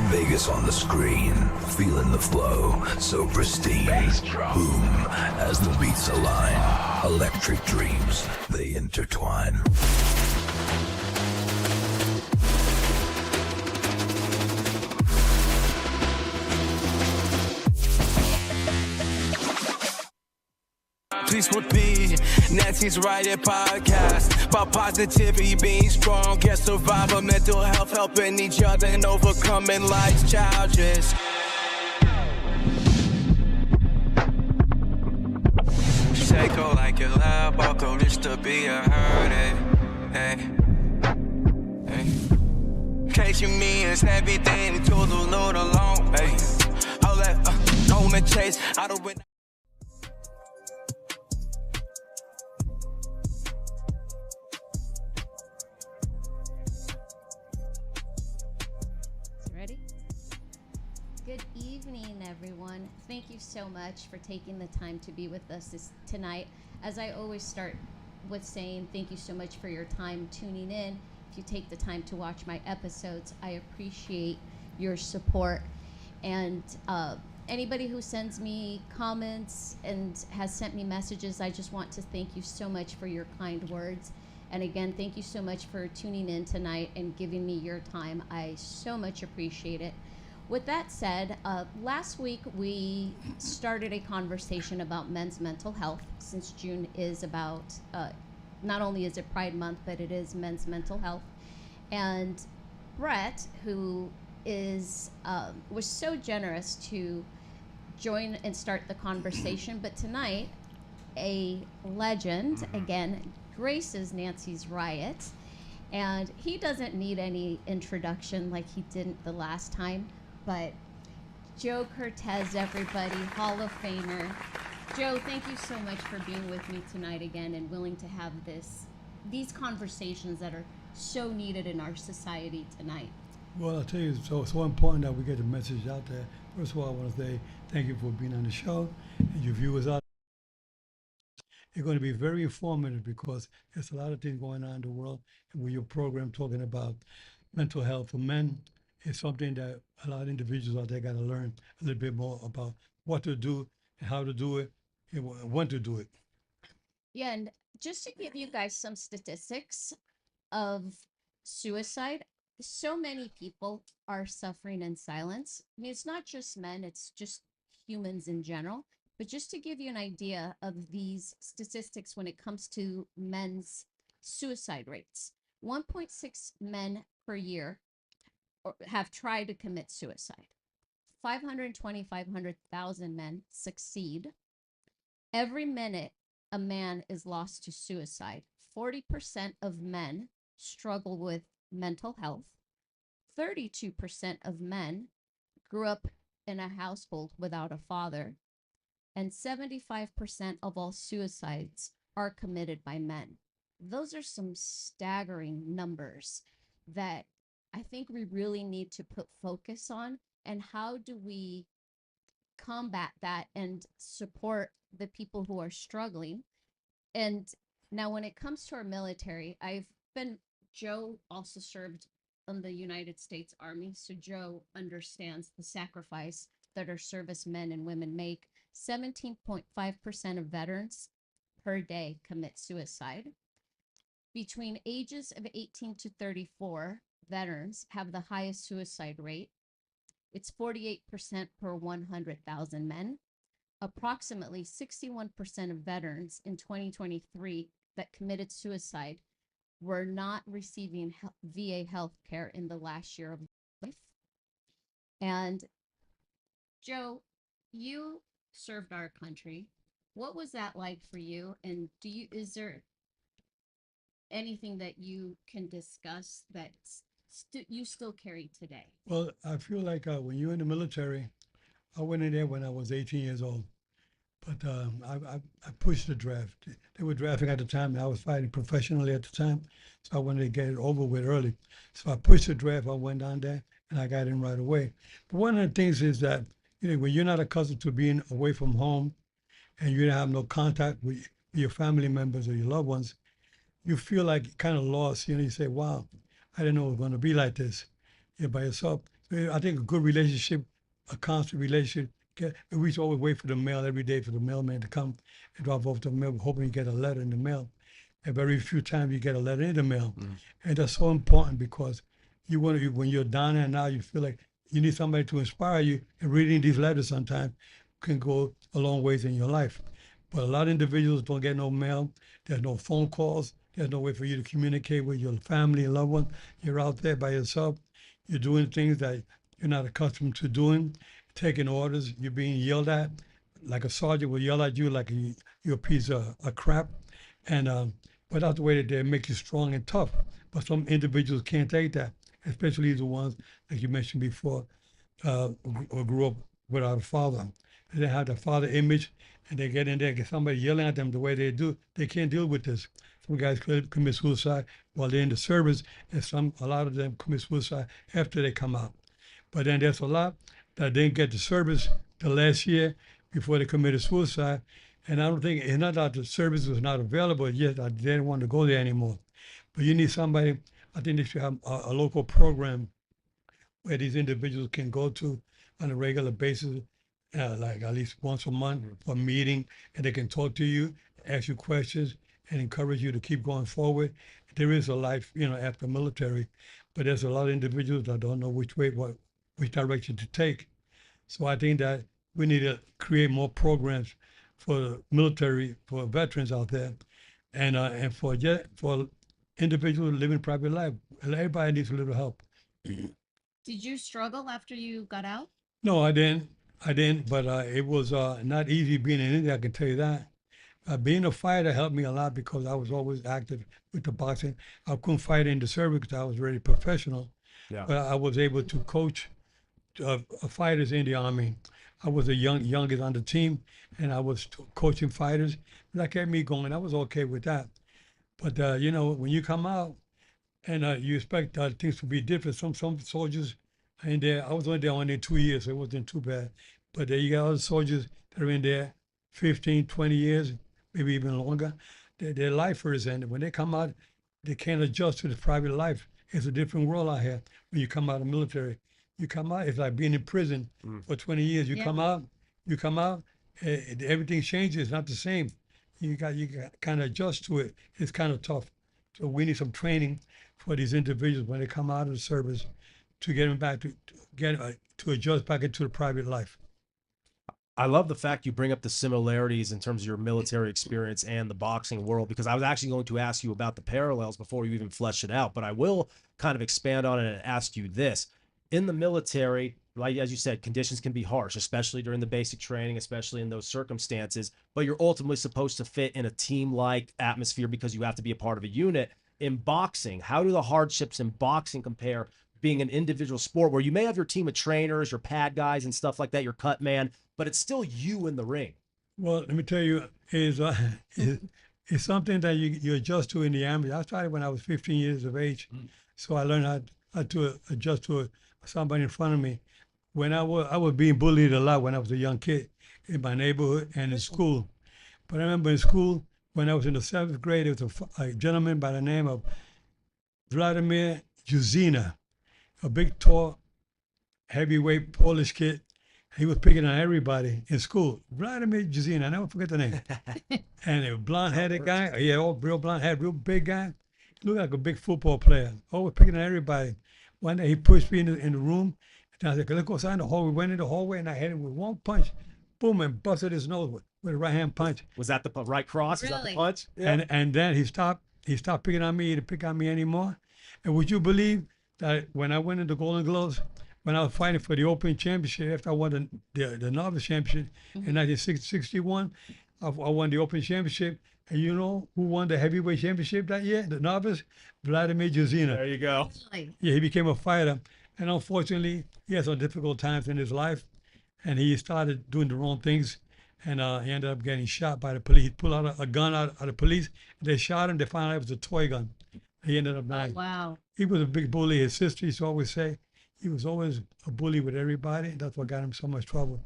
Vegas on the screen, feeling the flow, so pristine. Boom, as the beats align. Electric dreams, they intertwine. Please with me, Nancy's Riot podcast. About positivity, being strong, get survival, mental health, helping each other and overcoming life's challenges. Psycho like a lab, Balco just to be a hurt. Hey. Chasing me is everything to the Lord alone. Hey, I'll let go and chase. I don't win. Good evening, everyone. Thank you so much for taking the time to be with us tonight. As I always start with saying thank you so much for your time tuning in. If you take the time to watch my episodes, I appreciate your support. And anybody who sends me comments and has sent me messages, I just want to thank you so much for your kind words. And again, thank you so much for tuning in tonight and giving me your time. I so much appreciate it. With that said, last week we started a conversation about men's mental health, since June is about, not only is it Pride Month, but it is men's mental health. And Brett, who is was so generous to join and start the conversation, but tonight, a legend, again, graces Nancy's Riot, and he doesn't need any introduction like he didn't the last time. But Joe Cortez, everybody, Hall of Famer. Joe, thank you so much for being with me tonight again and willing to have these conversations that are so needed in our society tonight. Well, I'll tell you, so it's so important that we get the message out there. First of all, I want to say thank you for being on the show, and your viewers out there. It's going to be very informative because there's a lot of things going on in the world, and with your program talking about mental health for men, it's something that a lot of individuals out there got to learn a little bit more about what to do and how to do it and when to do it. Yeah, and just to give you guys some statistics of suicide, so many people are suffering in silence. I mean, it's not just men, it's just humans in general. But just to give you an idea of these statistics when it comes to men's suicide rates, 1.6 men per year have tried to commit suicide. 500,000 men succeed. Every minute a man is lost to suicide. 40% of men struggle with mental health. 32% of men grew up in a household without a father. And 75% of all suicides are committed by men. Those are some staggering numbers that I think we really need to put focus on, and how do we combat that and support the people who are struggling. And now when it comes to our military, Joe also served in the United States Army, so Joe understands the sacrifice that our servicemen and women make. 17.5% of veterans per day commit suicide. Between ages of 18 to 34, veterans have the highest suicide rate. It's 48% per 100,000 men. Approximately 61% of veterans in 2023 that committed suicide were not receiving VA health care in the last year of life. And Joe, you served our country. What was that like for you? And is there anything that you can discuss that you still carry today? Well, I feel like when you're in the military, I went in there when I was 18 years old, but I pushed the draft. They were drafting at the time, and I was fighting professionally at the time, so I wanted to get it over with early. So I pushed the draft. I went down there, and I got in right away. But one of the things is that when you're not accustomed to being away from home, and you don't have no contact with your family members or your loved ones, you feel like kind of lost. You say, "Wow, I didn't know it was going to be like this. You're by yourself." I think a good relationship, a constant relationship. We used to always wait for the mail every day for the mailman to come and drop off the mail, hoping you get a letter in the mail. And very few times you get a letter in the mail, and that's so important because you want to, when you're down there now, you feel like you need somebody to inspire you, and reading these letters sometimes can go a long ways in your life. But a lot of individuals don't get no mail. There's no phone calls. There's no way for you to communicate with your family and loved ones. You're out there by yourself. You're doing things that you're not accustomed to doing, taking orders. You're being yelled at, like a sergeant will yell at you like you're a piece of crap. And but that's the way that they make you strong and tough. But some individuals can't take that, especially the ones like you mentioned before, or grew up without a father. They have the father image, and they get in there, get somebody yelling at them the way they do. They can't deal with this. Some guys commit suicide while they're in the service, and a lot of them commit suicide after they come out. But then there's a lot that didn't get the service the last year before they committed suicide. And I don't think, it's not that the service was not available, yet they didn't want to go there anymore. But you need somebody, I think they should have a local program where these individuals can go to on a regular basis, like at least once a month for a meeting, and they can talk to you, ask you questions, and encourage you to keep going forward. There is a life, after military, but there's a lot of individuals that don't know which direction to take. So I think that we need to create more programs for military, for veterans out there, and for individuals living private life. Everybody needs a little help. Did you struggle after you got out? No, I didn't. But it was not easy being in India, I can tell you that. Being a fighter helped me a lot because I was always active with the boxing. I couldn't fight in the service because I was already professional. Yeah. But I was able to coach fighters in the Army. I was the youngest on the team, and I was coaching fighters. That kept me going. I was okay with that. But when you come out and you expect things to be different, some soldiers in there. I was only there 2 years, so it wasn't too bad. But you got other soldiers that are in there 15, 20 years, maybe even longer. They're lifers, and when they come out, they can't adjust to the private life. It's a different world out here when you come out of the military. You come out, it's like being in prison for 20 years. You come out, everything changes. It's not the same. You got kind of adjust to it. It's kind of tough. So we need some training for these individuals when they come out of the service to get them back to adjust back into the private life. I love the fact you bring up the similarities in terms of your military experience and the boxing world, because I was actually going to ask you about the parallels before you even flesh it out, but I will kind of expand on it and ask you this. In the military, like as you said, conditions can be harsh, especially during the basic training, especially in those circumstances, but you're ultimately supposed to fit in a team-like atmosphere because you have to be a part of a unit. In boxing, how do the hardships in boxing compare being an individual sport where you may have your team of trainers, your pad guys and stuff like that, your cut man, but it's still you in the ring? Well, let me tell you, it's something that you adjust to in the Army. I started when I was 15 years of age, so I learned how to adjust to somebody in front of me. When I was being bullied a lot when I was a young kid in my neighborhood and in school. But I remember in school, when I was in the 7th grade, there was a gentleman by the name of Vladimir Juzina, a big, tall, heavyweight Polish kid. He was picking on everybody in school. Vladimir Juzina, I never forget the name. And a blonde-headed guy, real blonde head, real big guy. He looked like a big football player, always picking on everybody. One day he pushed me in the room, and I said, let's go outside the hallway. We went in the hallway, and I hit him with one punch, boom, and busted his nose with a right-hand punch. Was that the right cross? Really? Was that the punch? Yeah. And then he stopped picking on me. He didn't pick on me anymore. And would you believe that when I went into Golden Gloves, when I was fighting for the Open Championship, after I won the Novice Championship in 1961, I won the Open Championship. And you know who won the heavyweight championship that year? The Novice? Vladimir Juzina. There you go. Yeah, he became a fighter. And unfortunately, he had some difficult times in his life. And he started doing the wrong things. And he ended up getting shot by the police. He pulled out a gun out of the police. They shot him. They found out it was a toy gun. He ended up dying. Wow. He was a big bully. His sister used to always say he was always a bully with everybody. That's what got him so much trouble.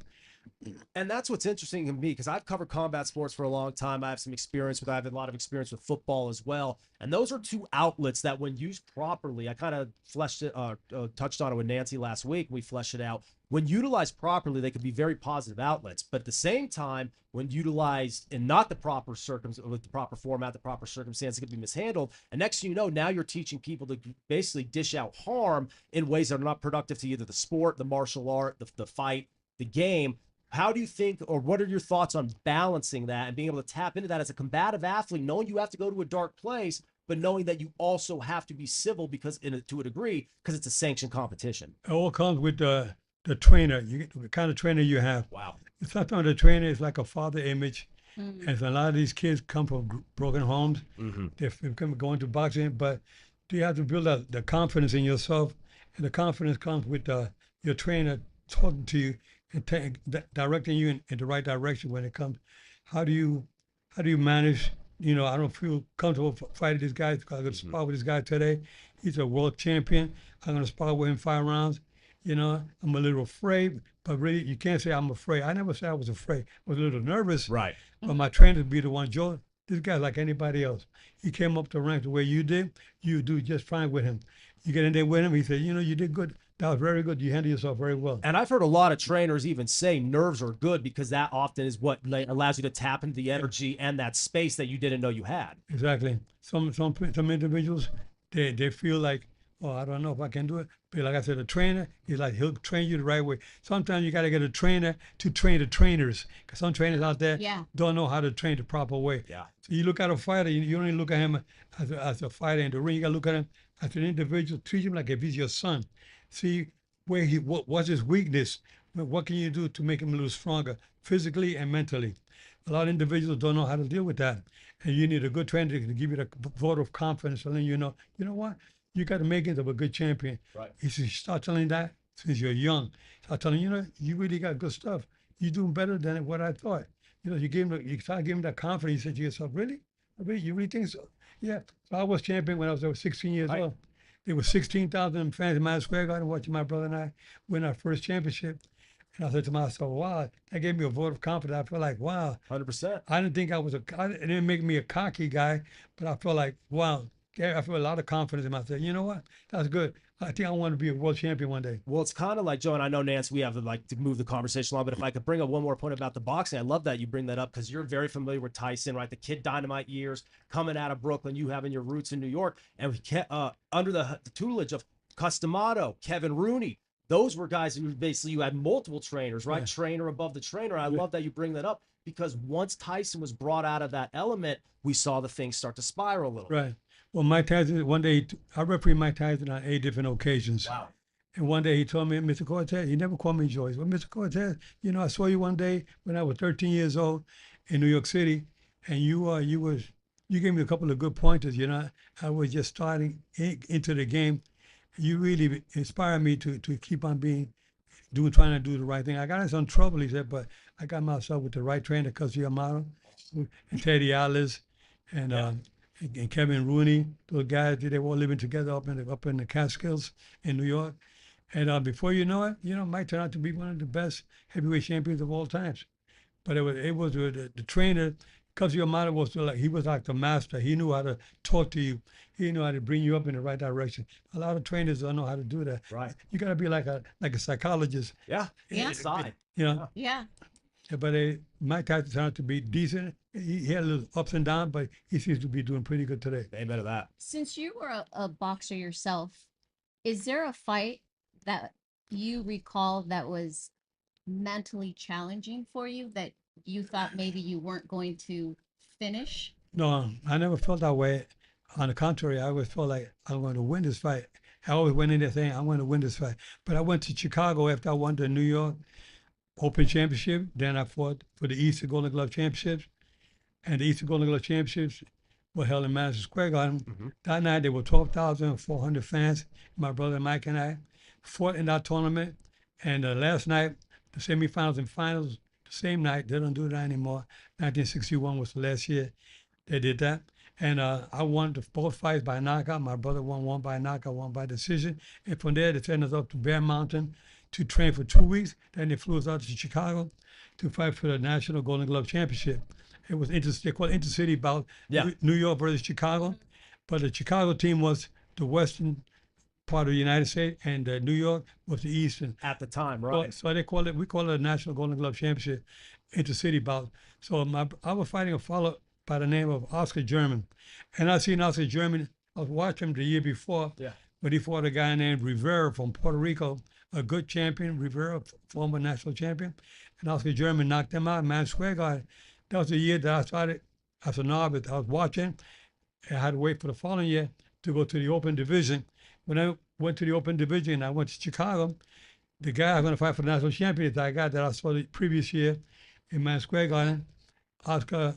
And that's what's interesting to me because I've covered combat sports for a long time. I have some experience with, I have a lot of experience with football as well. And those are two outlets that, when used properly, I kind of touched on it with Nancy last week. We fleshed it out. When utilized properly, they can be very positive outlets. But at the same time, when utilized in not the proper with the proper format, the proper circumstance, it can be mishandled. And next thing you know, now you're teaching people to basically dish out harm in ways that are not productive to either the sport, the martial art, the fight, the game. How do you think, or what are your thoughts on balancing that and being able to tap into that as a combative athlete, knowing you have to go to a dark place, but knowing that you also have to be civil because, to a degree, because it's a sanctioned competition? It all comes with the trainer. You get the kind of trainer you have. Wow. Sometimes the trainer is like a father image, Mm. and so a lot of these kids come from broken homes. Mm-hmm. They're going to boxing, but you have to build up the confidence in yourself, and the confidence comes with your trainer talking to you and directing you in the right direction when it comes. How do you manage? You know, I don't feel comfortable fighting this guy because I'm going to spar with this guy today. He's a world champion. I'm going to spar with him 5 rounds. You know, I'm a little afraid, but really, you can't say I'm afraid. I never said I was afraid. I was a little nervous. Right. But my trainer would be the one, Joe, this guy's like anybody else. He came up the ranks the way you did. You do just fine with him. You get in there with him, he said, you know, you did good. That was very good. You handled yourself very well. And I've heard a lot of trainers even say nerves are good because that often is what allows you to tap into the energy and that space that you didn't know you had. Exactly. Some individuals, they feel like, oh, I don't know if I can do it. But like I said, a trainer, he'll train you the right way. Sometimes you got to get a trainer to train the trainers, because some trainers out there Yeah. don't know how to train the proper way. Yeah. So you look at a fighter, you don't even look at him as a fighter in the ring. You got to look at him as an individual. Treat him like if he's your son. See what's his weakness. What can you do to make him a little stronger, physically and mentally? A lot of individuals don't know how to deal with that, and you need a good trainer to give you the vote of confidence, and then you know what, you got to make it of a good champion. Right. You should start telling that since you're young. Start telling you really got good stuff. You're doing better than what I thought. You start giving that confidence. You say to yourself, really, you really think so? Yeah. So I was champion when I was over 16 years Right. old. There were 16,000 fans in Madison Square Garden watching my brother and I win our first championship. And I said to myself, wow, that gave me a vote of confidence. I feel like, wow. 100%. I didn't think it didn't make me a cocky guy, but I felt like, wow, I feel a lot of confidence in myself. You know what? That's good. I think I want to be a world champion one day. Well, it's kind of like, Joe, and I know, Nance, we have to move the conversation along, but if I could bring up one more point about the boxing, I love that you bring that up because you're very familiar with Tyson, right? The Kid Dynamite years, coming out of Brooklyn, you having your roots in New York, and under the tutelage of Customato, Kevin Rooney. Those were guys who basically, you had multiple trainers, right? Yeah. Trainer above the trainer. I Yeah. love that you bring that up because once Tyson was brought out of that element, we saw the things start to spiral a little. Right. Well, Mike Tyson, one day, I refereed Mike Tyson on 8 different occasions. Wow. And one day he told me, Mr. Cortez, he never called me Joyce. Well, Mr. Cortez, I saw you one day when I was 13 years old in New York City, and you gave me a couple of good pointers. I was just starting into the game. You really inspired me to keep on trying to do the right thing. I got in some trouble, he said, but I got myself with the right trainer, Customato, and Teddy Alice, and Kevin Rooney. Those guys, they were all living together up in the Catskills in New York. And before you know it, Mike turned out to be one of the best heavyweight champions of all times. But it was the trainer. Customato was like the master. He knew how to talk to you. He knew how to bring you up in the right direction. A lot of trainers don't know how to do that. Right. You got to be like a psychologist. Yeah. Yeah. Inside. Yeah. Yeah. But Mike Tyson turned out to be decent. He had a little ups and downs, but he seems to be doing pretty good today. Amen to that. Since you were a boxer yourself, is there a fight that you recall that was mentally challenging for you that you thought maybe you weren't going to finish? No, I never felt that way. On the contrary, I always felt like I'm going to win this fight. I always went in there saying, I'm going to win this fight. But I went to Chicago after I won the New York Open Championship. Then I fought for the Eastern Golden Glove Championships. And the Eastern Golden Glove Championships were held in Madison Square Garden. Mm-hmm. That night, there were 12,400 fans. My brother Mike and I fought in that tournament. And last night, the semifinals and finals, the same night, they don't do that anymore. 1961 was the last year they did that. And I won both fights by knockout. My brother won one by knockout, one by decision. And from there, they sent us up to Bear Mountain to train for 2 weeks. Then they flew us out to Chicago to fight for the National Golden Glove Championship. It was they called it intercity bout, Yeah. New York versus Chicago. But the Chicago team was the western part of the United States, and New York was the eastern. At the time, So, right? so we call it a National Golden Glove Championship, intercity bout. So I was fighting a fellow by the name of Oscar German, and I seen Oscar German. I was watching him the year before, Yeah. but he fought a guy named Rivera from Puerto Rico, a good champion, Rivera, former national champion, and Oscar German knocked him out, man, square guard. That was the year that I started as a novice. I was watching, and I had to wait for the following year to go to the open division. When I went to the open division, I went to Chicago. The guy I was going to fight for the national champion is that guy that I saw the previous year in Man Square Garden, Oscar.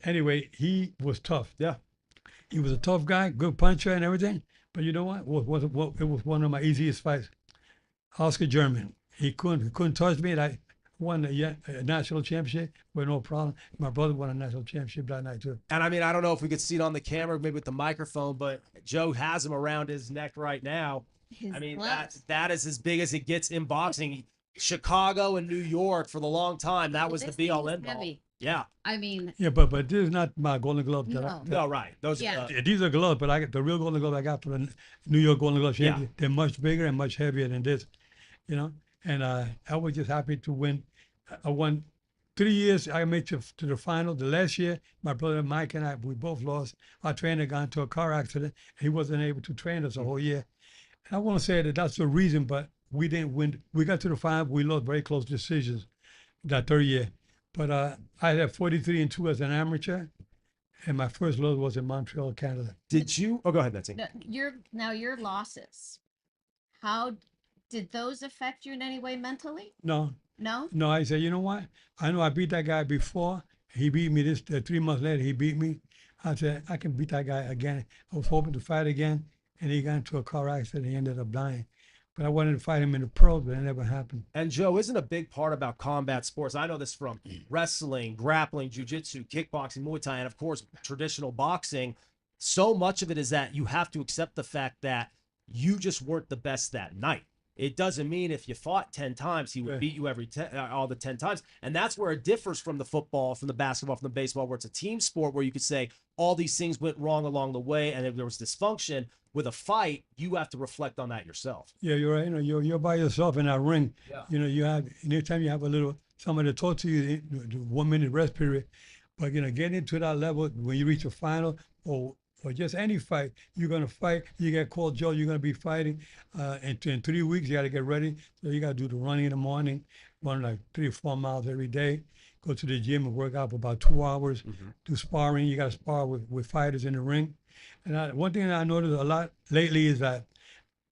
Anyway, he was tough. Yeah. He was a tough guy, good puncher and everything. But you know what? It was one of my easiest fights. Oscar German. He couldn't touch me. I won a national championship with no problem. My brother won a national championship that night too. And I mean, I don't know if we could see it on the camera, maybe with the microphone, but Joe has him around his neck right now. I mean, that is as big as it gets in boxing. Chicago and New York for the long time, that was the be all end all. Yeah. I mean, Yeah, but this is not my Golden Glove. No, right. Those. Yeah. These are gloves, but I get the real Golden Glove I got for the New York Golden Glove Yeah. Championship. They're much bigger and much heavier than this, you know. And I was just happy to win. I won 3 years. I made to the final. The last year, my brother Mike and I, we both lost. Our trainer got into a car accident. He wasn't able to train us a whole year. And I want to say that that's the reason, but we didn't win. We got to the final. We lost very close decisions that third year. But I had 43-2 as an amateur, and my first loss was in Montreal, Canada. Did you? Oh, go ahead, Nancy. your losses. How did those affect you in any way mentally? No, No. no. I said, you know what? I know I beat that guy before. He beat me this 3 months later. He beat me. I said, I can beat that guy again. I was hoping to fight again, and he got into a car accident. He ended up dying. But I wanted to fight him in the pros, but it never happened. And Joe, isn't a big part about combat sports? I know this from wrestling, grappling, jiu-jitsu, kickboxing, Muay Thai, and of course, traditional boxing. So much of it is that you have to accept the fact that you just weren't the best that night. It doesn't mean if you fought 10 times, he would Right. beat you all the 10 times. And that's where it differs from the football, from the basketball, from the baseball, where it's a team sport where you could say all these things went wrong along the way and if there was dysfunction. With a fight, you have to reflect on that yourself. Yeah, you're right. You know, you're by yourself in that ring. Yeah. You know, you have anytime you have a little somebody to talk to you, the 1 minute rest period. But you know, getting into that level when you reach a final or just any fight, you're gonna fight. You get called, Joe. You're gonna be fighting. In 3 weeks, you got to get ready. So you got to do the running in the morning, run like 3 or 4 miles every day. Go to the gym and work out for about 2 hours. Do sparring. You got to spar with fighters in the ring. And one thing that I noticed a lot lately is that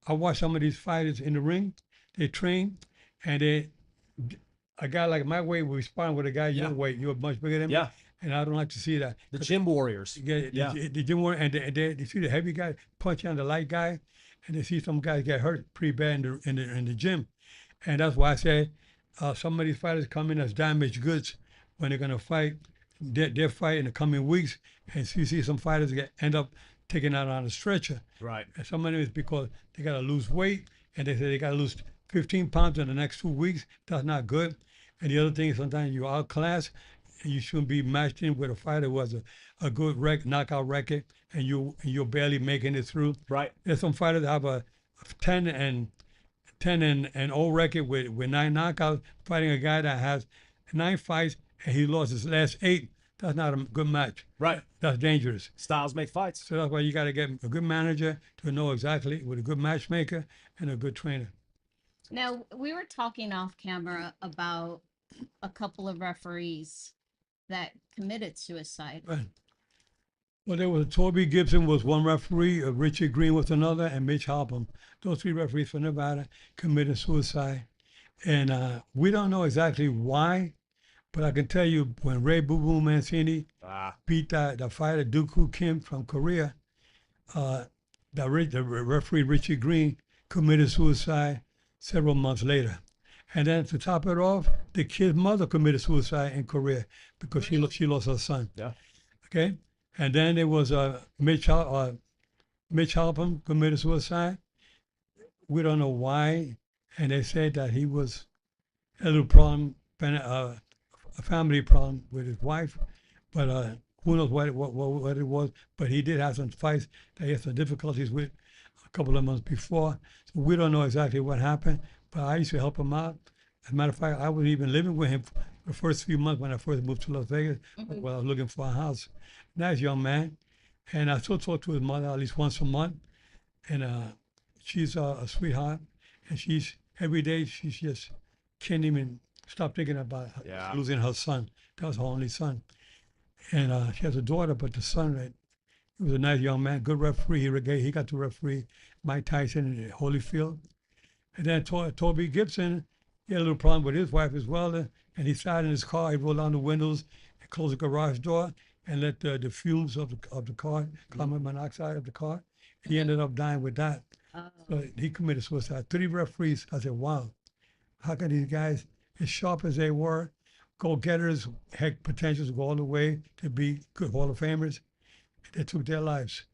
I watch some of these fighters in the ring. They train, and a guy like my weight will sparring with a guy your weight. You're much bigger than me. Yeah. And I don't like to see that. The gym warriors. Yeah, the gym warrior, and they see the heavy guy punching on the light guy, and they see some guys get hurt pretty bad in the gym. And that's why I say some of these fighters come in as damaged goods when they're gonna fight. They're fight in the coming weeks, and so you see some fighters end up taken out on a stretcher. Right. And some of them is because they gotta lose weight, and they say they gotta lose 15 pounds in the next 2 weeks. That's not good. And the other thing is sometimes you're outclassed, and you shouldn't be matched in with a fighter who has a good knockout record, and you're barely making it through. Right. There's some fighters that have a 10 and 0 record with 9 knockouts, fighting a guy that has 9 fights and he lost his last 8. That's not a good match. Right. That's dangerous. Styles make fights. So that's why you got to get a good manager to know exactly, with a good matchmaker and a good trainer. Now, we were talking off camera about a couple of referees that committed suicide. Right. Well, there was Toby Gibson was one referee, Richard Green was another, and Mitch Halpern. Those 3 referees from Nevada committed suicide. And we don't know exactly why, but I can tell you when Ray Boo Boo Mancini beat the fighter Dooku Kim from Korea, the referee Richard Green committed suicide several months later. And then to top it off, the kid's mother committed suicide in Korea because she lost her son. Yeah. Okay. And then there was Mitch Halpern committed suicide. We don't know why, and they said that he was a little problem, a family problem with his wife, but who knows what it was. But he did have some fights that he had some difficulties with a couple of months before. So we don't know exactly what happened, but I used to help him out. As a matter of fact, I was even living with him for the first few months when I first moved to Las Vegas, while I was looking for a house. Nice young man, and I still talk to his mother at least once a month, and she's a sweetheart, and she's every day she's just can't even stop thinking about losing her son. That was her only son, and she has a daughter, but the son, he was a nice young man, good referee. He got to referee Mike Tyson in Holyfield, and then Toby Gibson, he had a little problem with his wife as well, and he sat in his car, he rolled down the windows, and closed the garage door, and let the fumes of the car, carbon monoxide of the car. He ended up dying with that. So he committed suicide. 3 referees. I said, wow, how can these guys, as sharp as they were, go-getters, heck, potentials go all the way to be good Hall of Famers, they took their lives.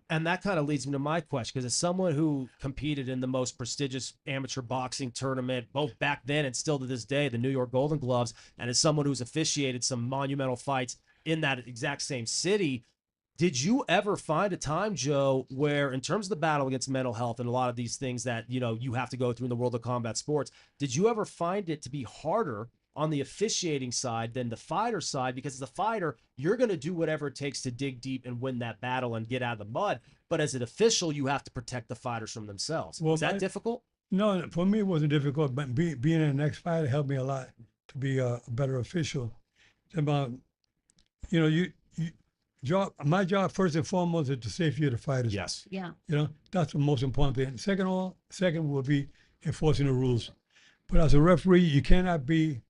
And that kind of leads me to my question, because as someone who competed in the most prestigious amateur boxing tournament, both back then and still to this day, the New York Golden Gloves, and as someone who's officiated some monumental fights in that exact same city, did you ever find a time, Joe, where in terms of the battle against mental health and a lot of these things that, you know, you have to go through in the world of combat sports, did you ever find it to be harder on the officiating side than the fighter side? Because as a fighter, you're going to do whatever it takes to dig deep and win that battle and get out of the mud. But as an official, you have to protect the fighters from themselves. Well, Was that difficult? No, for me it wasn't difficult, but being in the next fight helped me a lot to be a better official. It's about, you know, my job first and foremost is the safety of the fighters. Yes. Yeah. You know, that's the most important thing. Second will be enforcing the rules. But as a referee, you cannot be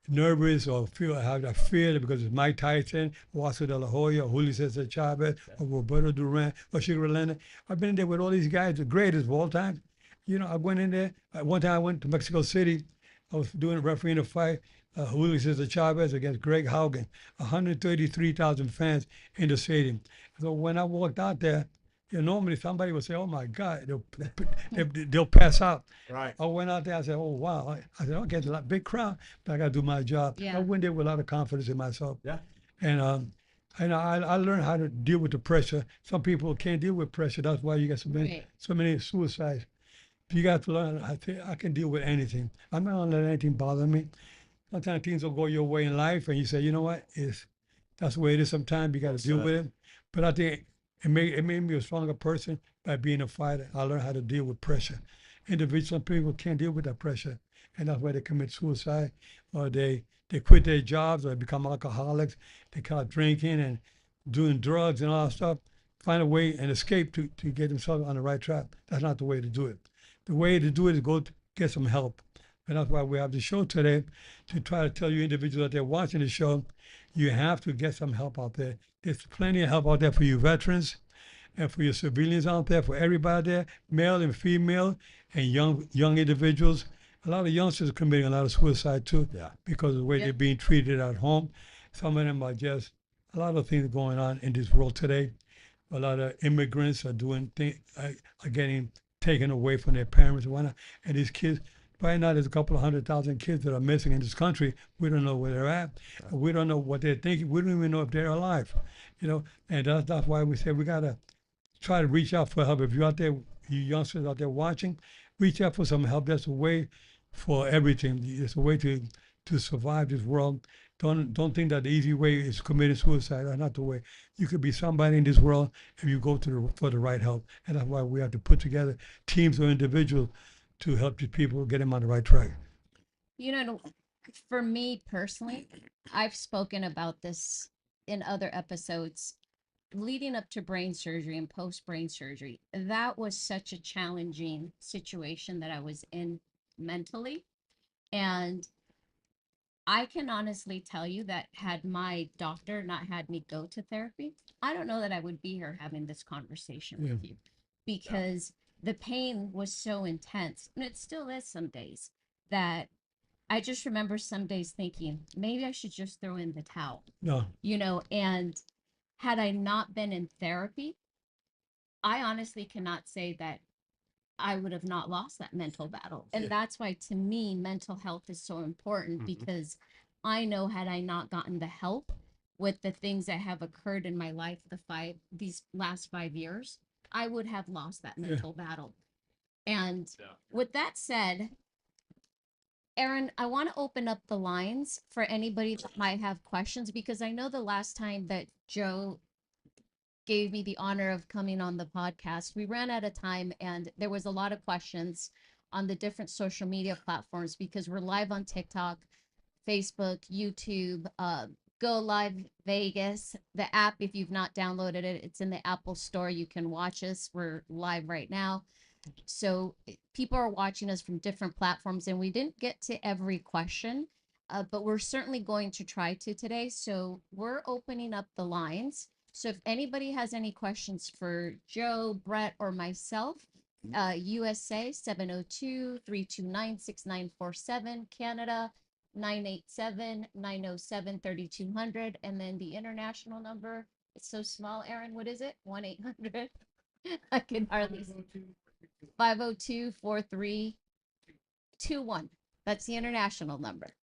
nervous or have that fear because it's Mike Tyson, Walter De La Hoya, or Julio Cesar Chavez, or Roberto Duran, or Sugar Leonard. I've been in there with all these guys, the greatest of all time. You know, I went in there. One time I went to Mexico City. I was doing a refereeing a fight, Julio Cesar Chavez against Greg Haugen, 133,000 fans in the stadium. So when I walked out there, you know, normally somebody would say, "Oh my God," they'll pass out. Right. I went out there. I said, "Oh wow!" I said, "Okay, it's a big crowd, but I got to do my job." Yeah. I went there with a lot of confidence in myself. Yeah. And I learned how to deal with the pressure. Some people can't deal with pressure. That's why you got so many suicides. You got to learn. I can deal with anything. I'm not gonna let anything bother me. Sometimes things will go your way in life, and you say, "You know what? That's the way it is." Sometimes you got to deal with it. But I think it made me a stronger person by being a fighter. I learned how to deal with pressure. Some people can't deal with that pressure, and that's why they commit suicide, or they quit their jobs, or they become alcoholics. They start drinking and doing drugs and all that stuff. Find a way and escape to get themselves on the right track. That's not the way to do it. The way to do it is go to get some help. And that's why we have the show today, to try to tell you individuals out there watching the show, you have to get some help out there. There's plenty of help out there for you veterans and for your civilians out there, for everybody there, male and female, and young individuals. A lot of youngsters are committing a lot of suicide too, because of the way they're being treated at home. Some of them are just a lot of things going on in this world today. A lot of immigrants are doing things, are getting taken away from their parents and whatnot. And these kids, right now there's a couple of 100,000 kids that are missing in this country. We don't know where they're at. We don't know what they're thinking. We don't even know if they're alive. You know, and that's why we say we gotta try to reach out for help. If you're out there, you youngsters out there watching, reach out for some help. That's a way for everything. It's a way to survive this world. Don't think that the easy way is committing suicide. That's not the way. You could be somebody in this world if you go for the right help. And that's why we have to put together teams or individuals to help these people get them on the right track. You know, for me personally, I've spoken about this in other episodes leading up to brain surgery and post brain surgery. That was such a challenging situation that I was in mentally. And I can honestly tell you that had my doctor not had me go to therapy, I don't know that I would be here having this conversation with you, because the pain was so intense, and it still is some days, that I just remember some days thinking, maybe I should just throw in the towel. No. You know, and had I not been in therapy, I honestly cannot say that I would have not lost that mental battle. And that's why, to me, mental health is so important, because I know, had I not gotten the help with the things that have occurred in my life, these last 5 years, I would have lost that mental battle. And with that said, Aaron, I want to open up the lines for anybody that might have questions, because I know the last time that Joe gave me the honor of coming on the podcast, we ran out of time and there was a lot of questions on the different social media platforms, because we're live on TikTok, Facebook, YouTube, Go Live Vegas, the app. If you've not downloaded it, it's in the Apple Store. You can watch us. We're live right now. So people are watching us from different platforms, and we didn't get to every question, but we're certainly going to try to today. So we're opening up the lines. So if anybody has any questions for Joe, Brett, or myself, USA 702-329-6947, Canada 987-907-3200, and then the international number, it's so small, Aaron, what is it? 1-800. I can hardly 502-4321. That's the international number.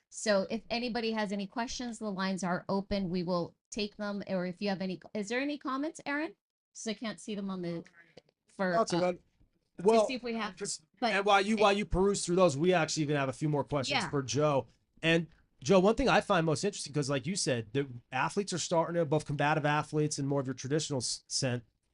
So if anybody has any questions, the lines are open. We will take them. Or if you have any, is there any comments, Aaron? So I can't see them on the, for, That's to good. Well, see if we have, and while you peruse through those, we actually even have a few more questions Yeah. for Joe. And Joe, one thing I find most interesting, because like you said, the athletes are starting to, both combative athletes and more of your traditional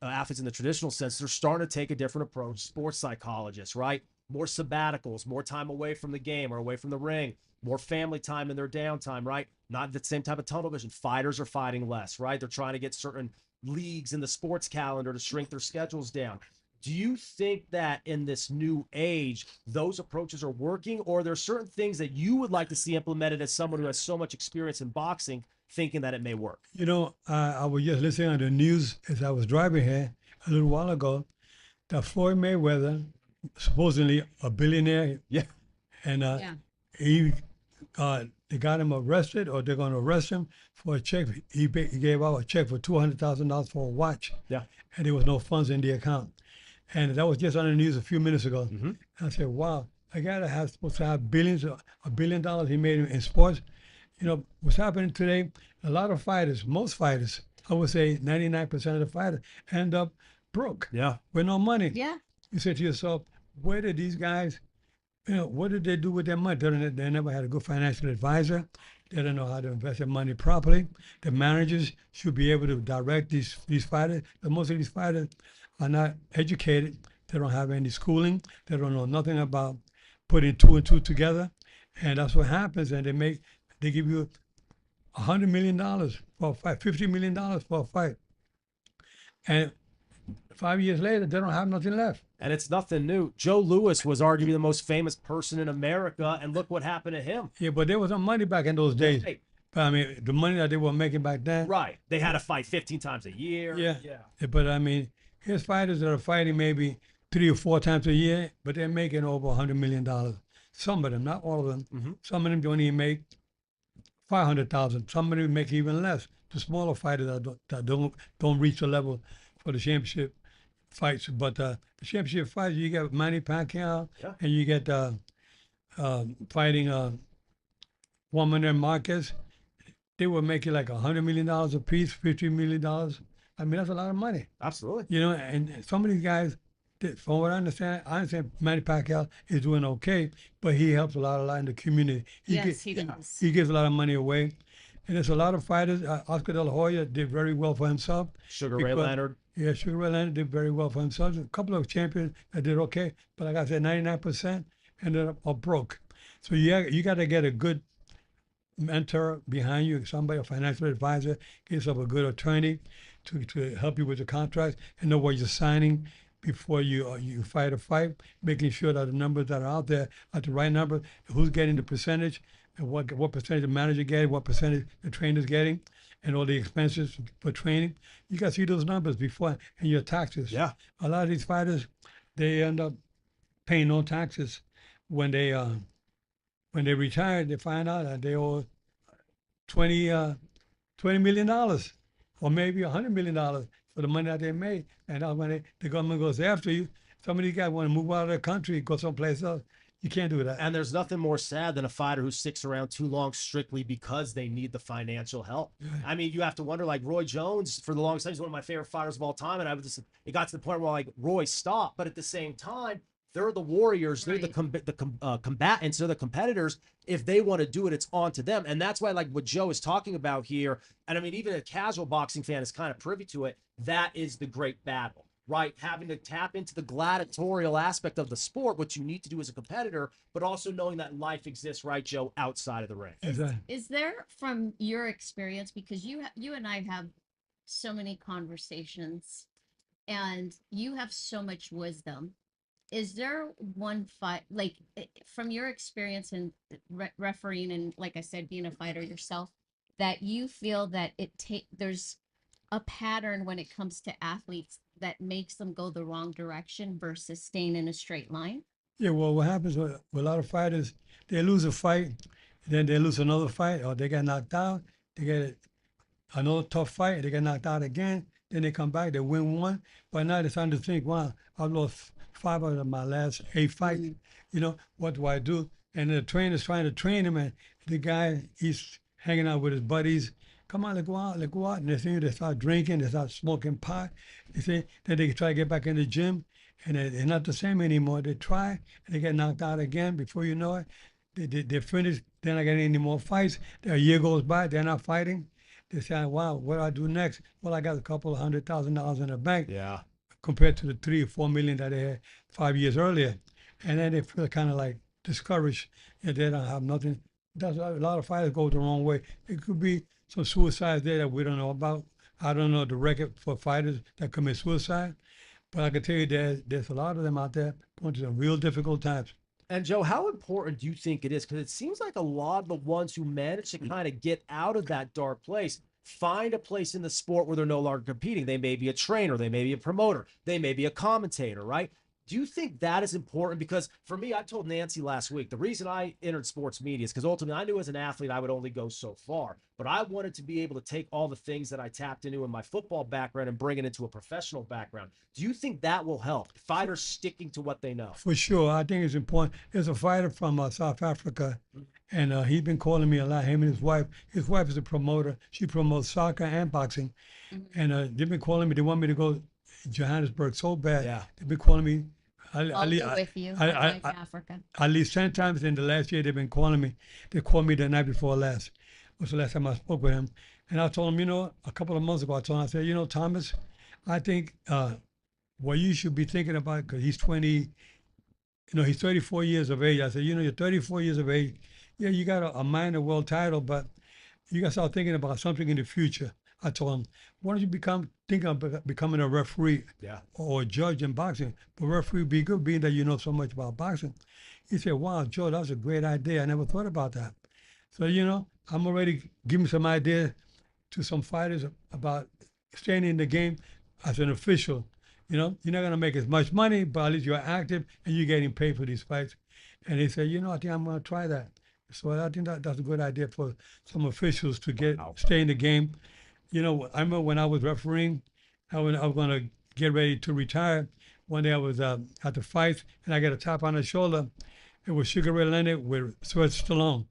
athletes in the traditional sense, they're starting to take a different approach. Sports psychologists, right? More sabbaticals, more time away from the game or away from the ring, more family time in their downtime, right? Not the same type of tunnel vision. Fighters are fighting less, right? They're trying to get certain leagues in the sports calendar to shrink their schedules down. Do you think that in this new age, those approaches are working, or are there certain things that you would like to see implemented as someone who has so much experience in boxing, thinking that it may work? You know, I was just listening on the news as I was driving here a little while ago that Floyd Mayweather, supposedly a billionaire, Yeah. and Yeah. he they got him arrested, or they're going to arrest him for a check. He gave out a check for $200,000 for a watch, Yeah. and there was no funds in the account. And that was just on the news a few minutes ago. Mm-hmm. I said, wow, a guy that has supposed to have billions, $1 billion he made in sports. You know, what's happening today, a lot of fighters, most fighters, I would say 99% of the fighters end up broke. Yeah. With no money. Yeah. You say to yourself, where did these guys, what did they do with their money? They never had a good financial advisor. They don't know how to invest their money properly. The managers should be able to direct these fighters. But most of these fighters are not educated. They don't have any schooling. They don't know nothing about putting two and two together. And that's what happens. And they give you $100 million for a fight, $50 million for a fight. And 5 years later, they don't have nothing left. And it's nothing new. Joe Louis was arguably the most famous person in America, and look what happened to him. Yeah, but there was some money back in those days. Right. But I mean, the money that they were making back then. Right. They had to fight 15 times a year. Yeah. Yeah. But I mean, here's fighters that are fighting maybe 3 or 4 times a year, but they're making over $100 million. Some of them, not all of them. Mm-hmm. Some of them don't even make $500,000. Some of them make even less. The smaller fighters that don't reach the level for the championship fights. But the championship fights, you get Manny Pacquiao, Yeah. and you get fighting Woman and Marquez. They were making like $100 million a piece, $50 million. I mean, that's a lot of money. Absolutely. You know, and some of these guys, from what I understand Manny Pacquiao is doing okay, but he helps a lot in the community. He does. He gives a lot of money away. And there's a lot of fighters. Oscar De La Hoya did very well for himself. Sugar Ray Leonard. Yeah, Sugar Ray Leonard did very well for himself. A couple of champions that did okay, but like I said, 99% ended up broke. So you got to get a good mentor behind you, somebody, a financial advisor, get yourself a good attorney to help you with the contracts and know what you're signing before you fight a fight, making sure that the numbers that are out there are the right number, who's getting the percentage, and what percentage the manager getting, what percentage the trainer's getting, and all the expenses for training. You got to see those numbers before, and your taxes. Yeah. A lot of these fighters, they end up paying no taxes when they retire. They find out that they owe $20 million or maybe $100 million for the money that they made. And now when the government goes after you, some of these guys want to move out of the country, go someplace else. You can't do that. And there's nothing more sad than a fighter who sticks around too long strictly because they need the financial help. I mean, you have to wonder, like Roy Jones, for the longest time, he's one of my favorite fighters of all time. And it got to the point where like, Roy, stop. But at the same time, they're the warriors. They're the combatants. They're the competitors. If they want to do it, it's on to them. And that's why, like what Joe is talking about here, and I mean, even a casual boxing fan is kind of privy to it. That is the great battle. Right, having to tap into the gladiatorial aspect of the sport, which you need to do as a competitor, but also knowing that life exists, right, Joe, outside of the ring. Is there, from your experience, because you and I have so many conversations, and you have so much wisdom, is there one fight, like from your experience in refereeing and, like I said, being a fighter yourself, that you feel that there's a pattern when it comes to athletes that makes them go the wrong direction versus staying in a straight line? Yeah, well, what happens with a lot of fighters, they lose a fight, then they lose another fight, or they get knocked out, they get another tough fight, they get knocked out again, then they come back, they win one, but now they're starting to think, wow, I've lost 5 out of my last 8 fights. You know, what do I do? And the trainer's trying to train him, and the guy, he's hanging out with his buddies. Come on, let's go out, let's go out. And they start drinking, they start smoking pot. They say, then they try to get back in the gym, and they're not the same anymore. They try, and they get knocked out again. Before you know it, they're finished. They're not getting any more fights. A year goes by, they're not fighting. They say, wow, what do I do next? Well, I got a couple of $100,000 in the bank. Yeah. Compared to the 3 or 4 million that they had 5 years earlier. And then they feel kind of like discouraged, and they don't have nothing. That's why a lot of fighters go the wrong way. It could be some suicides there that we don't know about. I don't know the record for fighters that commit suicide, but I can tell you there's a lot of them out there going through some real difficult times. And Joe, how important do you think it is? Because it seems like a lot of the ones who manage to kind of get out of that dark place find a place in the sport where they're no longer competing. They may be a trainer, they may be a promoter, they may be a commentator, right? Do you think that is important? Because for me, I told Nancy last week, the reason I entered sports media is because ultimately I knew as an athlete I would only go so far. But I wanted to be able to take all the things that I tapped into in my football background and bring it into a professional background. Do you think that will help? Fighters sticking to what they know? For sure. I think it's important. There's a fighter from South Africa, and he's been calling me a lot, him and his wife. His wife is a promoter. She promotes soccer and boxing. And they've been calling me. They want me to go to Johannesburg so bad. Yeah. They've been calling me. I'll be with you. I like Africa. At least 10 times in the last year, they've been calling me. They called me the night before last. It was the last time I spoke with him. And I told him, you know, a couple of months ago, I told him, I said, you know, Thomas, I think what you should be thinking about, because he's 20, you know, he's 34 years of age. I said, you know, you're 34 years of age. Yeah, you got a minor world title, but you got to start thinking about something in the future. I told him, why don't you think of becoming a referee or a judge in boxing? But referee would be good, being that you know so much about boxing. He said, wow, Joe, that's a great idea. I never thought about that. So, you know, I'm already giving some ideas to some fighters about staying in the game as an official. You know, you're not going to make as much money, but at least you're active and you're getting paid for these fights. And he said, you know, I think I'm going to try that. So I think that's a good idea for some officials to stay in the game. You know, I remember when I was refereeing, I was going to get ready to retire. One day I was at the fight, and I got a tap on the shoulder. It was Sugar Ray Leonard with Sylvester Stallone.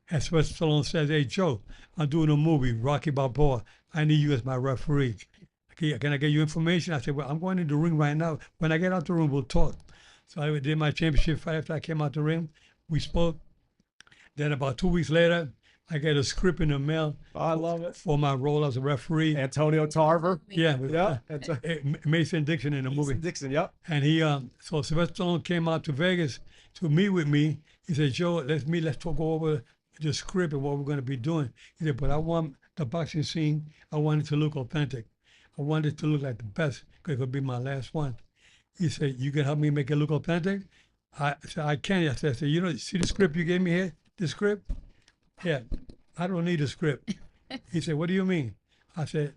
And Sylvester Stallone says, hey, Joe, I'm doing a movie, Rocky Balboa. I need you as my referee. Can I get you information? I said, well, I'm going into the ring right now. When I get out the ring, we'll talk. So I did my championship fight. After I came out the ring, we spoke. Then about 2 weeks later, I get a script in the mail. Oh, I love it. For my role as a referee. Antonio Tarver. Yeah. With, Mason Dixon in the movie. Dixon, yep. And he, so Sylvester Stallone came out to Vegas to meet with me. He said, Joe, let's talk over the script and what we're going to be doing. He said, but I want the boxing scene, I want it to look authentic. I want it to look like the best because it could be my last one. He said, you can help me make it look authentic? I said, I can. I said, you know, see the script you gave me here? The script? Yeah, I don't need a script. He said, what do you mean? I said,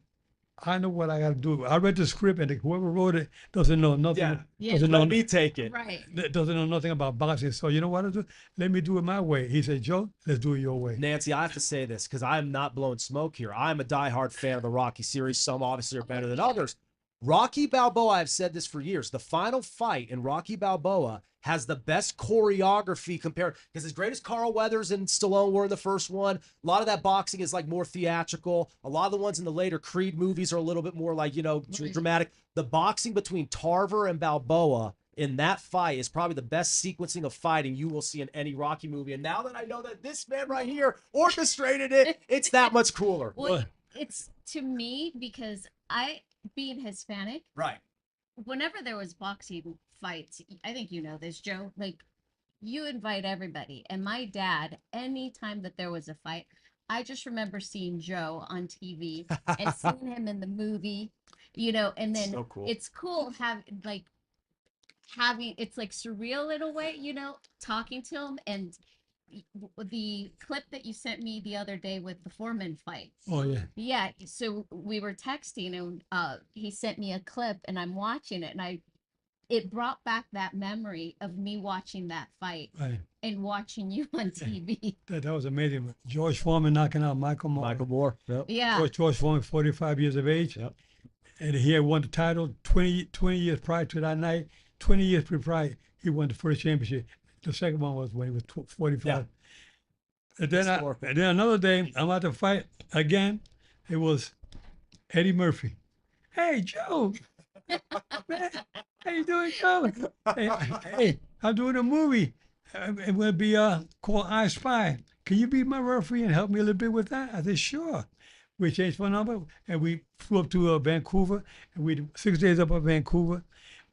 I know what I got to do. I read the script, and whoever wrote it doesn't know nothing. Yeah. Doesn't Let me take it. Right. Doesn't know nothing about boxing. So you know what I do? Let me do it my way. He said, Joe, let's do it your way. Nancy, I have to say this because I'm not blowing smoke here. I'm a diehard fan of the Rocky series. Some obviously are better than others. Rocky Balboa, I've said this for years, the final fight in Rocky Balboa has the best choreography compared, because as great as Carl Weathers and Stallone were in the first one, a lot of that boxing is like more theatrical. A lot of the ones in the later Creed movies are a little bit more like, dramatic. The boxing between Tarver and Balboa in that fight is probably the best sequencing of fighting you will see in any Rocky movie. And now that I know that this man right here orchestrated it, it's that much cooler. Well, it's to me because being Hispanic, Right. whenever there was boxing fights, I think you know this, Joe, like you invite everybody. And my dad, anytime that there was a fight, I just remember seeing Joe on TV and seeing him in the movie, and then So cool. it's cool having it's like surreal in a way, talking to him. And the clip that you sent me the other day with the Foreman fight. Oh yeah. Yeah, so we were texting and he sent me a clip and I'm watching it and it brought back that memory of me watching that fight Right. and watching you on TV. That was amazing. George Foreman knocking out Michael Moore. Michael Moore. Yep. Yeah. George Foreman, 45 years of age. Yep. And he had won the title 20 years prior to that night. 20 years prior, he won the first championship. The second one was when he was 45. Yeah. And then another day, I'm about to fight again. It was Eddie Murphy. Hey, Joe. Man, how you doing, Joe? Hey, I'm doing a movie. It will be called I Spy. Can you be my referee and help me a little bit with that? I said, sure. We changed phone number and we flew up to Vancouver. And we 6 days up at Vancouver,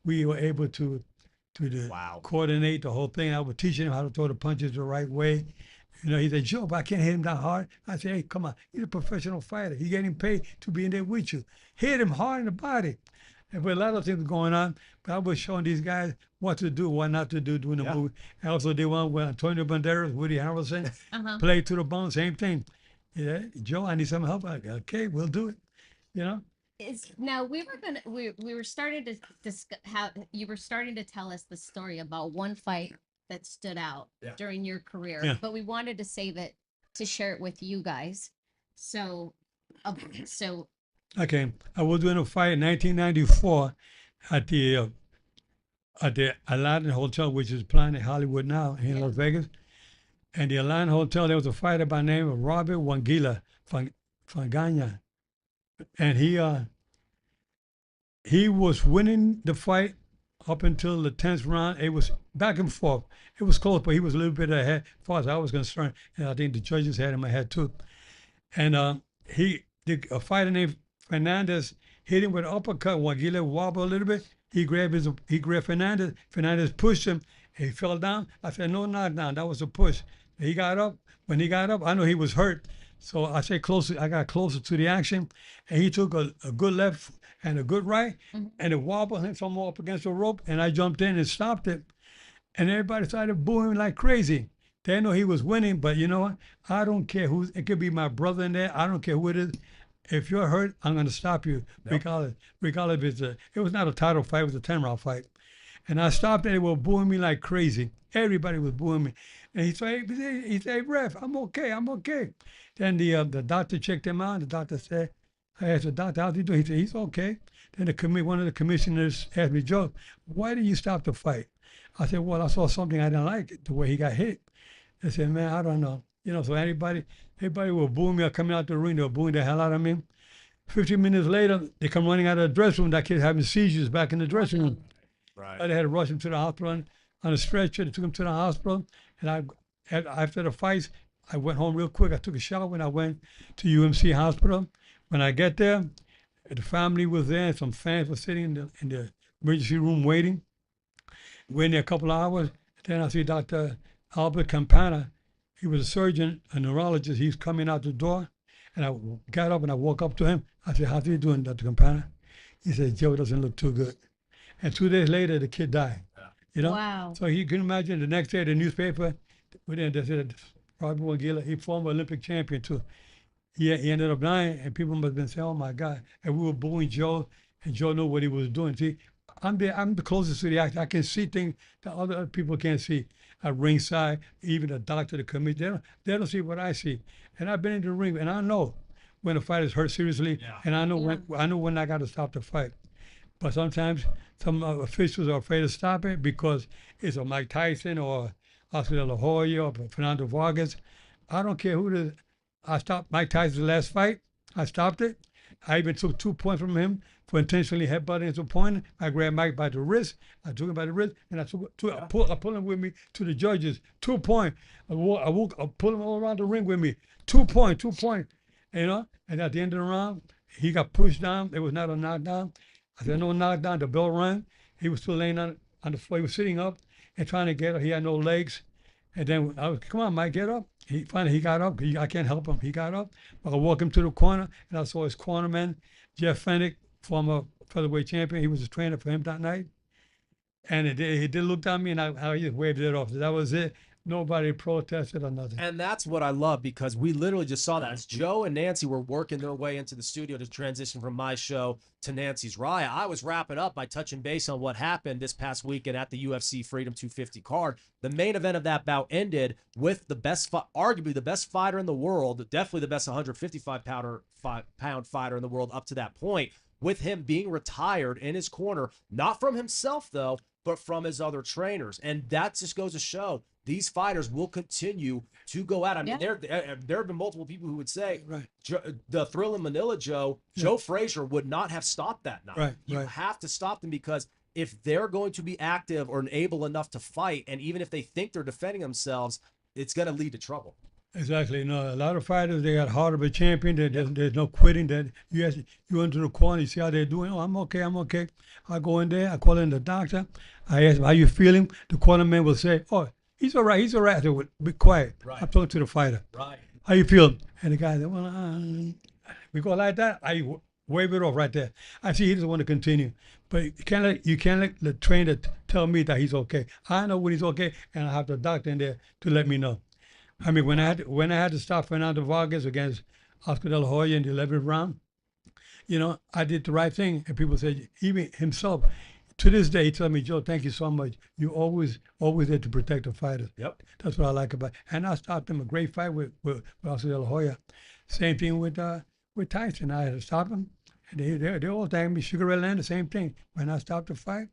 we were able to Wow. coordinate the whole thing. I was teaching him how to throw the punches the right way. He said, Joe, but I can't hit him that hard. I said, hey, come on. He's a professional fighter. He's getting paid to be in there with you. Hit him hard in the body. And but a lot of things going on. But I was showing these guys what to do, what not to do during the movie. I also did one with Antonio Banderas, Woody Harrelson. Play to the bone, same thing. Yeah, Joe, I need some help. Okay, we'll do it. Now we were starting to discuss how you were starting to tell us the story about one fight that stood out during your career, but we wanted to save it to share it with you guys. So Okay, I was doing a fight in 1994 at the Aladdin Hotel, which is Planet Hollywood now in Las Vegas. And the Aladdin Hotel, there was a fighter by the name of Robert Wangila Fanganya. And he was winning the fight up until the 10th round. It was back and forth. It was close, but he was a little bit ahead as far as I was concerned. And I think the judges had him ahead too. And a fighter named Fernandez hit him with an uppercut. Wangila wobbled a little bit. He grabbed Fernandez. Fernandez pushed him. He fell down. I said, no knockdown. That was a push. He got up. When he got up, I know he was hurt. So I got closer to the action, and he took a good left and a good right, and it wobbled him some more up against the rope, and I jumped in and stopped it. And everybody started booing like crazy. They know he was winning, but you know what? I don't care it could be my brother in there. I don't care who it is. If you're hurt, I'm going to stop you, regardless if it was not a title fight, it was a 10-round fight. And I stopped and they were booing me like crazy. Everybody was booing me. And he said, ref, I'm okay. Then the doctor checked him out. The doctor said, I asked the doctor, how's he doing? He said, he's okay. Then one of the commissioners asked me, Joe, why did you stop the fight? I said, well, I saw something I didn't like, the way he got hit. They said, man, I don't know. So everybody was booing me. Coming out the ring, they were booing the hell out of me. 15 minutes later, they come running out of the dressing room. That kid having seizures back in the dressing room. Right. They had to rush him to the hospital on a stretcher. They took him to the hospital. And after the fights, I went home real quick. I took a shower and I went to UMC Hospital. When I get there, the family was there. And some fans were sitting in the emergency room waiting there a couple of hours. Then I see Dr. Albert Campana. He was a surgeon, a neurologist. He's coming out the door. And I got up and I walked up to him. I said, how's he doing, Dr. Campana? He said, Joe doesn't look too good. And 2 days later, the kid died. Wow. So you can imagine the next day, the newspaper, they said, Robert Wangila, he former Olympic champion too. He ended up dying, and people must have been saying, oh my God. And we were booing Joe, and Joe knew what he was doing. See, I'm the closest to the actor. I can see things that other people can't see. At ringside, even the doctor, the committee, they don't see what I see. And I've been in the ring, and I know when a fighter's hurt seriously, and I know when I got to stop the fight. But sometimes some officials are afraid to stop it because it's a Mike Tyson or Oscar De La Hoya or Fernando Vargas. I don't care who it is. I stopped Mike Tyson's last fight. I stopped it. I even took 2 points from him for intentionally headbutting his opponent. I grabbed Mike by the wrist. I took him by the wrist, and I pulled him with me to the judges. 2 point. I pulled him all around the ring with me. 2 point, 2 point. You know, and at the end of the round, he got pushed down. It was not a knockdown. I said, no knockdown. The bell rang. He was still laying on the floor. He was sitting up and trying to get up. He had no legs. And then I was, come on, Mike, get up. He got up. I can't help him. He got up. I walked him to the corner, and I saw his cornerman, Jeff Fennick, former featherweight champion. He was a trainer for him that night. And he did look at me, and I just waved it off. That was it. Nobody protested or nothing. And that's what I love, because we literally just saw that as Joe and Nancy were working their way into the studio to transition from my show to Nancy's Riot. I was wrapping up by touching base on what happened this past weekend at the UFC Freedom 250 card. The main event of that bout ended with the best, arguably the best fighter in the world, definitely the best 155-pound fighter in the world up to that point, with him being retired in his corner, not from himself though, but from his other trainers. And that just goes to show these fighters will continue to go out. I mean, there have been multiple people who would say, right, the Thrill in Manila Joe Frazier would not have stopped that night. Right, you have to stop them, because if they're going to be active or able enough to fight, and even if they think they're defending themselves, it's going to lead to trouble. Exactly. No, a lot of fighters, they got heart of a champion. There's no quitting. That you into the corner, you see how they're doing. Oh, I'm okay. I go in there. I call in the doctor. I ask him, how you feeling? The cornerman will say, oh, he's all right. I said, well, be quiet. Right. I'm talking to the fighter. Right. How you feel? And the guy said, well, we go like that. I wave it off right there. I see he doesn't want to continue. But you can't let the trainer tell me that he's okay. I know when he's okay, and I have the doctor in there to let me know. I mean, when I had to stop Fernando Vargas against Oscar De La Hoya in the 11th round, you know, I did the right thing. And people said, even himself, to this day, he told me, Joe, thank you so much. You always there to protect the fighters. Yep. That's what I like about it. And I stopped him a great fight with Oscar De La Hoya. Same thing with Tyson. I had to stop him. And they all thanked me. Sugar Ray Leonard, the same thing. When I stopped the fight,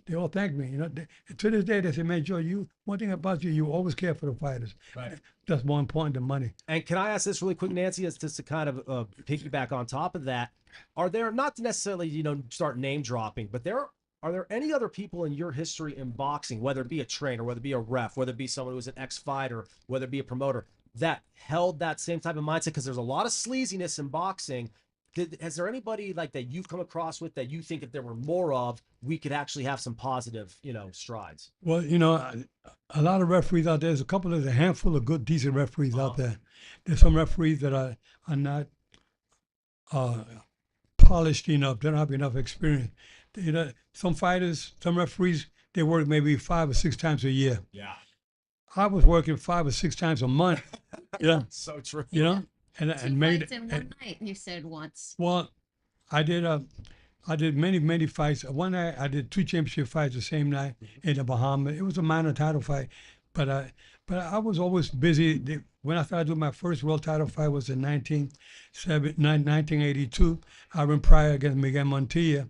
they all thanked me. You know, to this day, they say, man, Joe, one thing about you always care for the fighters. Right. That's more important than money. And can I ask this really quick, Nancy, as just to kind of piggyback on top of that? Are there, not necessarily, start name dropping, but are there any other people in your history in boxing, whether it be a trainer, whether it be a ref, whether it be someone who was an ex-fighter, whether it be a promoter, that held that same type of mindset? Because there's a lot of sleaziness in boxing. Has there anybody like that you've come across with that you think if there were more of, we could actually have some positive, strides? Well, a lot of referees out there. There's a handful of good, decent referees out there. There's some referees that are not polished enough. They don't have enough experience. Some fighters, some referees, they work maybe 5 or 6 times a year. Yeah. I was working 5 or 6 times a month. Yeah. So true. And made in one night. You said once. Well, I did many fights. One night I did 2 championship fights the same night in the Bahamas. It was a minor title fight, but I was always busy. When I started doing my first world title fight was in 1982. I ran prior against Miguel Montilla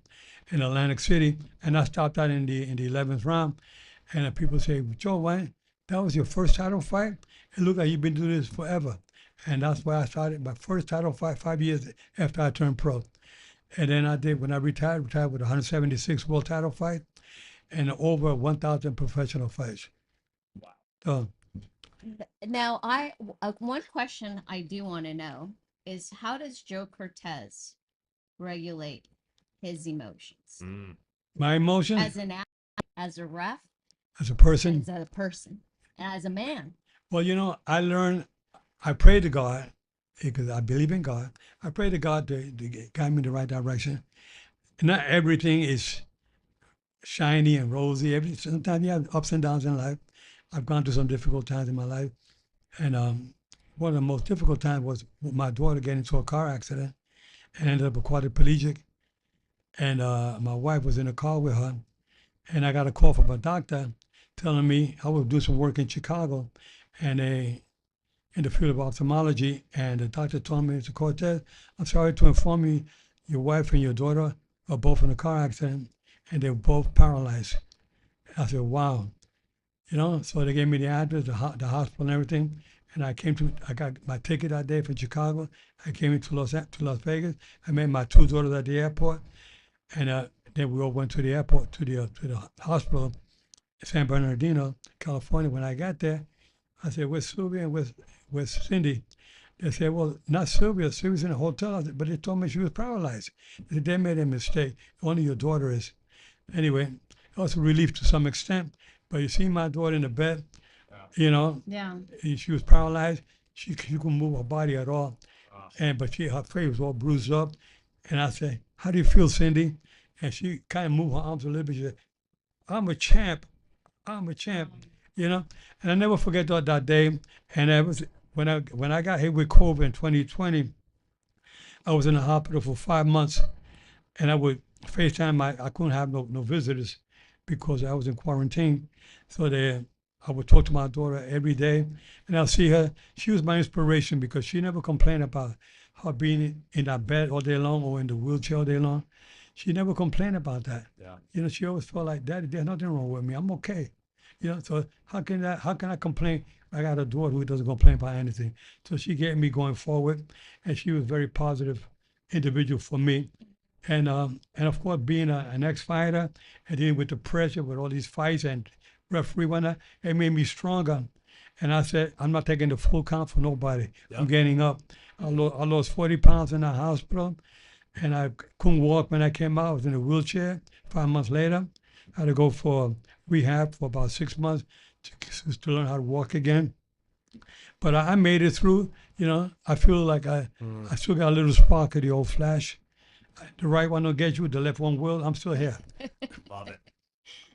in Atlantic City, and I stopped out in the 11th round. And people say, Joe, why? That was your first title fight? It looked like you've been doing this forever. And that's why I started my first title fight 5 years after I turned pro. And then when I retired with 176 world title fight and over 1,000 professional fights. Wow. So, now, one question I do want to know is, how does Joe Cortez regulate his emotions? my emotions As an athlete, as a ref, as a person. as a person, and as a man. Well, I pray to God because I believe in God. I pray to God to guide me in the right direction. And not everything is shiny and rosy. Sometimes you have ups and downs in life. I've gone through some difficult times in my life. And one of the most difficult times was my daughter getting into a car accident and ended up a quadriplegic. And my wife was in a car with her. And I got a call from a doctor telling me I was doing some work in Chicago and in the field of ophthalmology. And the doctor told me, Mr. Cortez, I'm sorry to inform you, your wife and your daughter were both in a car accident, and they were both paralyzed. I said, wow. So they gave me the address, the hospital and everything. And I got my ticket that day for Chicago. I came into Las Vegas. I met my two daughters at the airport. And then we all went to the airport, to the hospital in San Bernardino, California. When I got there, I said, where's Sylvia and where's Cindy? They said, well, not Sylvia. Sylvia's in a hotel. But they told me she was paralyzed. They said, they made a mistake. Only your daughter is. Anyway, it was a relief to some extent. But you see my daughter in the bed, Yeah. she was paralyzed. She couldn't move her body at all. But her face was all bruised up. And I said, how do you feel, Cindy? And she kind of moved her arms a little bit. She said, I'm a champ. I'm a champ. And I never forget that day. And that was when I got hit with COVID in 2020. I was in the hospital for 5 months, and I would FaceTime. I couldn't have no visitors because I was in quarantine. So I would talk to my daughter every day, and I'll see her. She was my inspiration because she never complained about her being in that bed all day long or in the wheelchair all day long. She never complained about that. Yeah. She always felt like, Daddy, there's nothing wrong with me. I'm okay. So how can I complain? I got a daughter who doesn't complain about anything. So she get me going forward, and she was a very positive individual for me. And of course, being an ex-fighter and dealing with the pressure with all these fights and referee whatnot, it made me stronger. And I said, I'm not taking the full count for nobody. Yep. I'm getting up. I lost 40 pounds in the hospital, and I couldn't walk when I came out. I was in a wheelchair. 5 months later, I had to go for rehab for about 6 months to learn how to walk again. But I made it through. I feel like I still got a little spark of the old flash. The right one will get you, the left one will. I'm still here. Love it.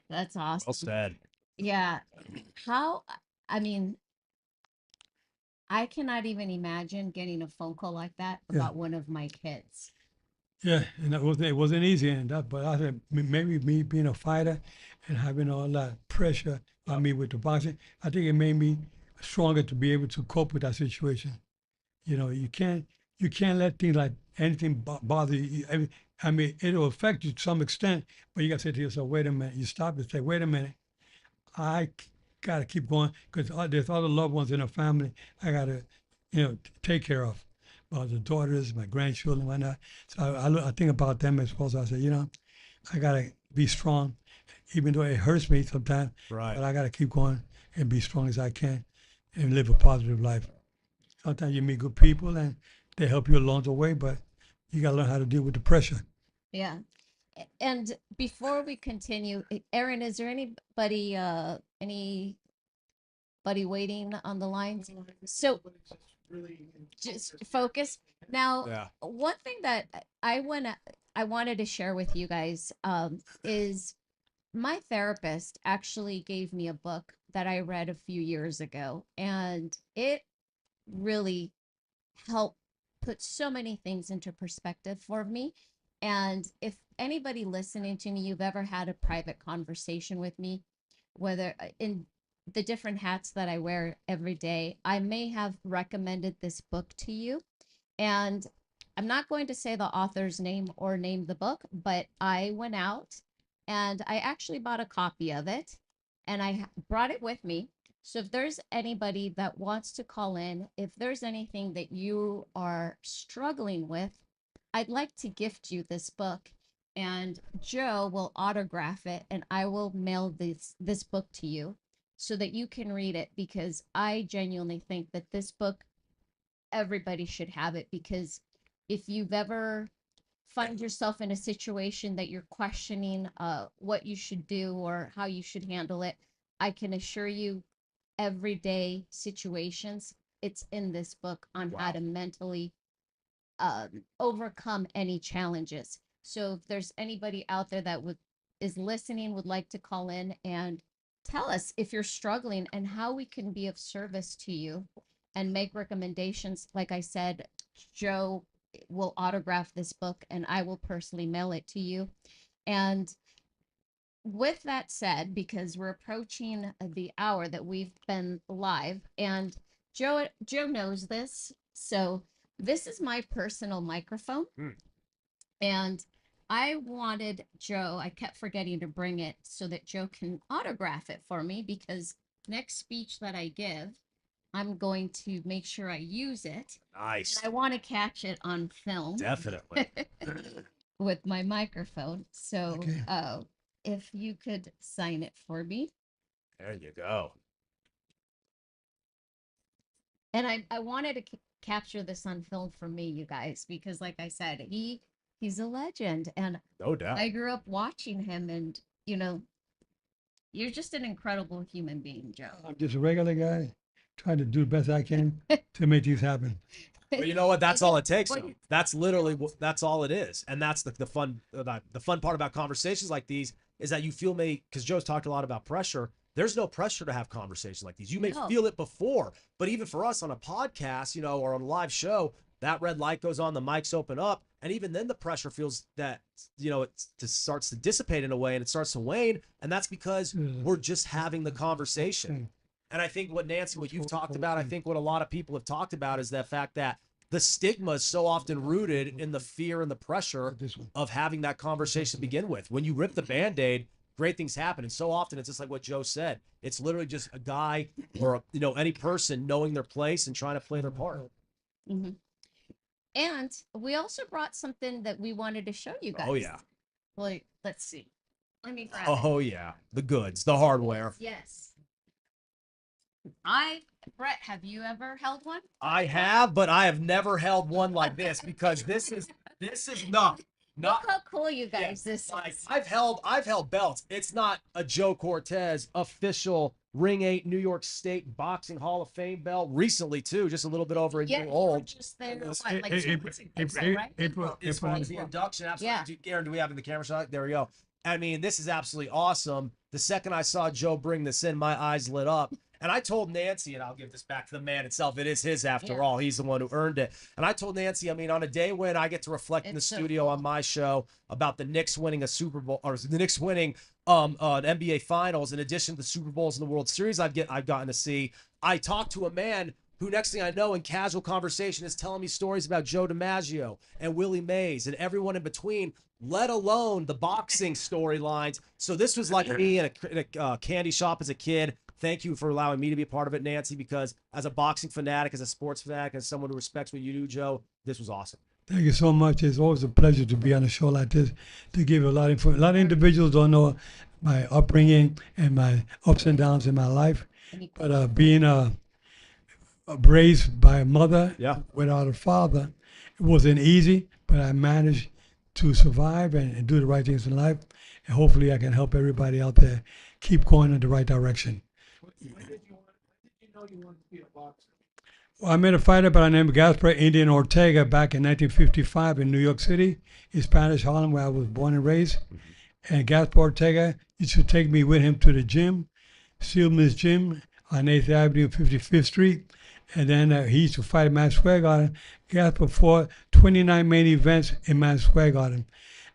That's awesome. Well said. Yeah. I mean, I cannot even imagine getting a phone call like that Yeah. about one of my kids. Yeah, and it wasn't easy, but I said maybe me being a fighter and having all that pressure on me with the boxing, I think it made me stronger to be able to cope with that situation. You can't let things like anything bother you. I mean, it'll affect you to some extent, but you got to say to yourself, wait a minute. You stop and say, wait a minute. I got to keep going because there's other loved ones in the family I got to, take care of. The daughters, my grandchildren, whatnot. So I think about them as well. So I say, I got to be strong, even though it hurts me sometimes. Right. But I got to keep going and be strong as I can and live a positive life. Sometimes you meet good people and they help you along the way, but you got to learn how to deal with the pressure. Yeah. And before we continue, Aaron, is there anybody waiting on the lines? So just focus. Now, Yeah. one thing that I wanted to share with you guys is my therapist actually gave me a book that I read a few years ago, and it really helped put so many things into perspective for me. And if anybody listening to me, you've ever had a private conversation with me, whether in the different hats that I wear every day, I may have recommended this book to you. And I'm not going to say the author's name or name the book, but I went out and I actually bought a copy of it and I brought it with me. So if there's anybody that wants to call in, if there's anything that you are struggling with, I'd like to gift you this book, and Joe will autograph it and I will mail this book to you so that you can read it, because I genuinely think that this book, everybody should have it, because if you've ever find yourself in a situation that you're questioning what you should do or how you should handle it, I can assure you everyday situations, it's in this book on how to mentally overcome any challenges. So if there's anybody out there that is listening, would like to call in and tell us if you're struggling and how we can be of service to you and make recommendations. Like I said, Joe will autograph this book and I will personally mail it to you. And with that said, because we're approaching the hour that we've been live, and Joe knows this, so this is my personal microphone. And I wanted Joe, I kept forgetting to bring it so that Joe can autograph it for me because next speech that I give, I'm going to make sure I use it. Nice. And I want to catch it on film Definitely. with my microphone. So Okay. if you could sign it for me. There you go. And I wanted to capture this on film for me, you guys, because like I said, he's a legend and No doubt. I grew up watching him and you're just an incredible human being, Joe. I'm just a regular guy trying to do the best I can to make these happen. But you know what? That's all it takes. Well, Though. That's literally that's all it is, and that's the fun. The fun part about conversations like these is that you feel because Joe's talked a lot about pressure. There's no pressure to have conversations like these. You may No. feel it before, but even for us on a podcast, or on a live show, that red light goes on, the mics open up, and even then the pressure feels that it just starts to dissipate in a way, and it starts to wane, and that's because we're just having the conversation. And I think what you've talked about, I think what a lot of people have talked about is the fact that the stigma is so often rooted in the fear and the pressure of having that conversation to begin with. When you rip the Band-Aid, great things happen. And so often it's just like what Joe said. It's literally just a guy or, any person knowing their place and trying to play their part. Mm-hmm. And we also brought something that we wanted to show you guys. Oh, yeah. Like, let's see. Let me grab Oh, yeah. The goods, the hardware. Yes. Brett, have you ever held one? I have, but I have never held one like this because this is not. Look how cool you guys this Like is. I've held belts. It's not a Joe Cortez official Ring 8 New York State Boxing Hall of Fame belt. Recently too, just a little bit over a Yeah, year you were old. just there, It's what, like A- 2 April- weeks ago, April- right? April- As far as the April- induction, absolutely. Yeah. Aaron, do we have it in the camera shot? There we go. I mean, this is absolutely awesome. The second I saw Joe bring this in, my eyes lit up. And I told Nancy, and I'll give this back to the man itself. It is his after all. He's the one who earned it. And I told Nancy, I mean, on a day when I get to reflect in the It's so studio cool. on my show about the Knicks winning a Super Bowl, or the Knicks winning an NBA Finals, in addition to the Super Bowls and the World Series I've gotten to see, I talked to a man who, next thing I know, in casual conversation, is telling me stories about Joe DiMaggio and Willie Mays and everyone in between, let alone the boxing storylines. So this was like me in a candy shop as a kid. Thank you for allowing me to be a part of it, Nancy, because as a boxing fanatic, as a sports fanatic, as someone who respects what you do, Joe, this was awesome. Thank you so much. It's always a pleasure to be on a show like this to give a lot of information. A lot of individuals don't know my upbringing and my ups and downs in my life, but being raised by a mother without a father, it wasn't easy, but I managed to survive and do the right things in life. And hopefully I can help everybody out there keep going in the right direction. When did you know you wanted to be a boxer? Well, I met a fighter by the name of Gaspar Indian Ortega back in 1955 in New York City, in Spanish Harlem, where I was born and raised. And Gaspar Ortega used to take me with him to the gym, Sealman's Gym on 8th Avenue and 55th Street. And then he used to fight at Madison Square Garden. Gaspar fought 29 main events in Madison Square Garden.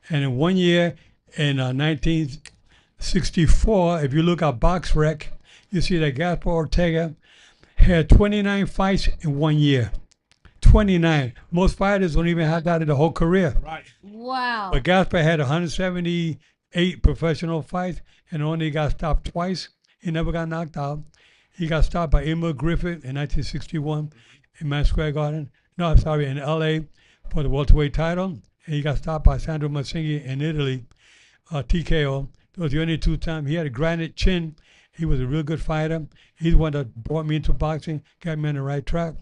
And in 1 year, in 1964, if you look at Box Rec, you see that Gaspar Ortega had 29 fights in 1 year. 29. Most fighters don't even have that in the whole career. Right. Wow. But Gaspar had 178 professional fights and only got stopped twice. He never got knocked out. He got stopped by Emil Griffith in 1961 in Madison Square Garden. No, sorry, in L.A. for the welterweight title. And he got stopped by Sandro Mazzinghi in Italy, TKO. Those were the only 2 times. He had a granite chin. He was a real good fighter. He's the one that brought me into boxing, got me on the right track.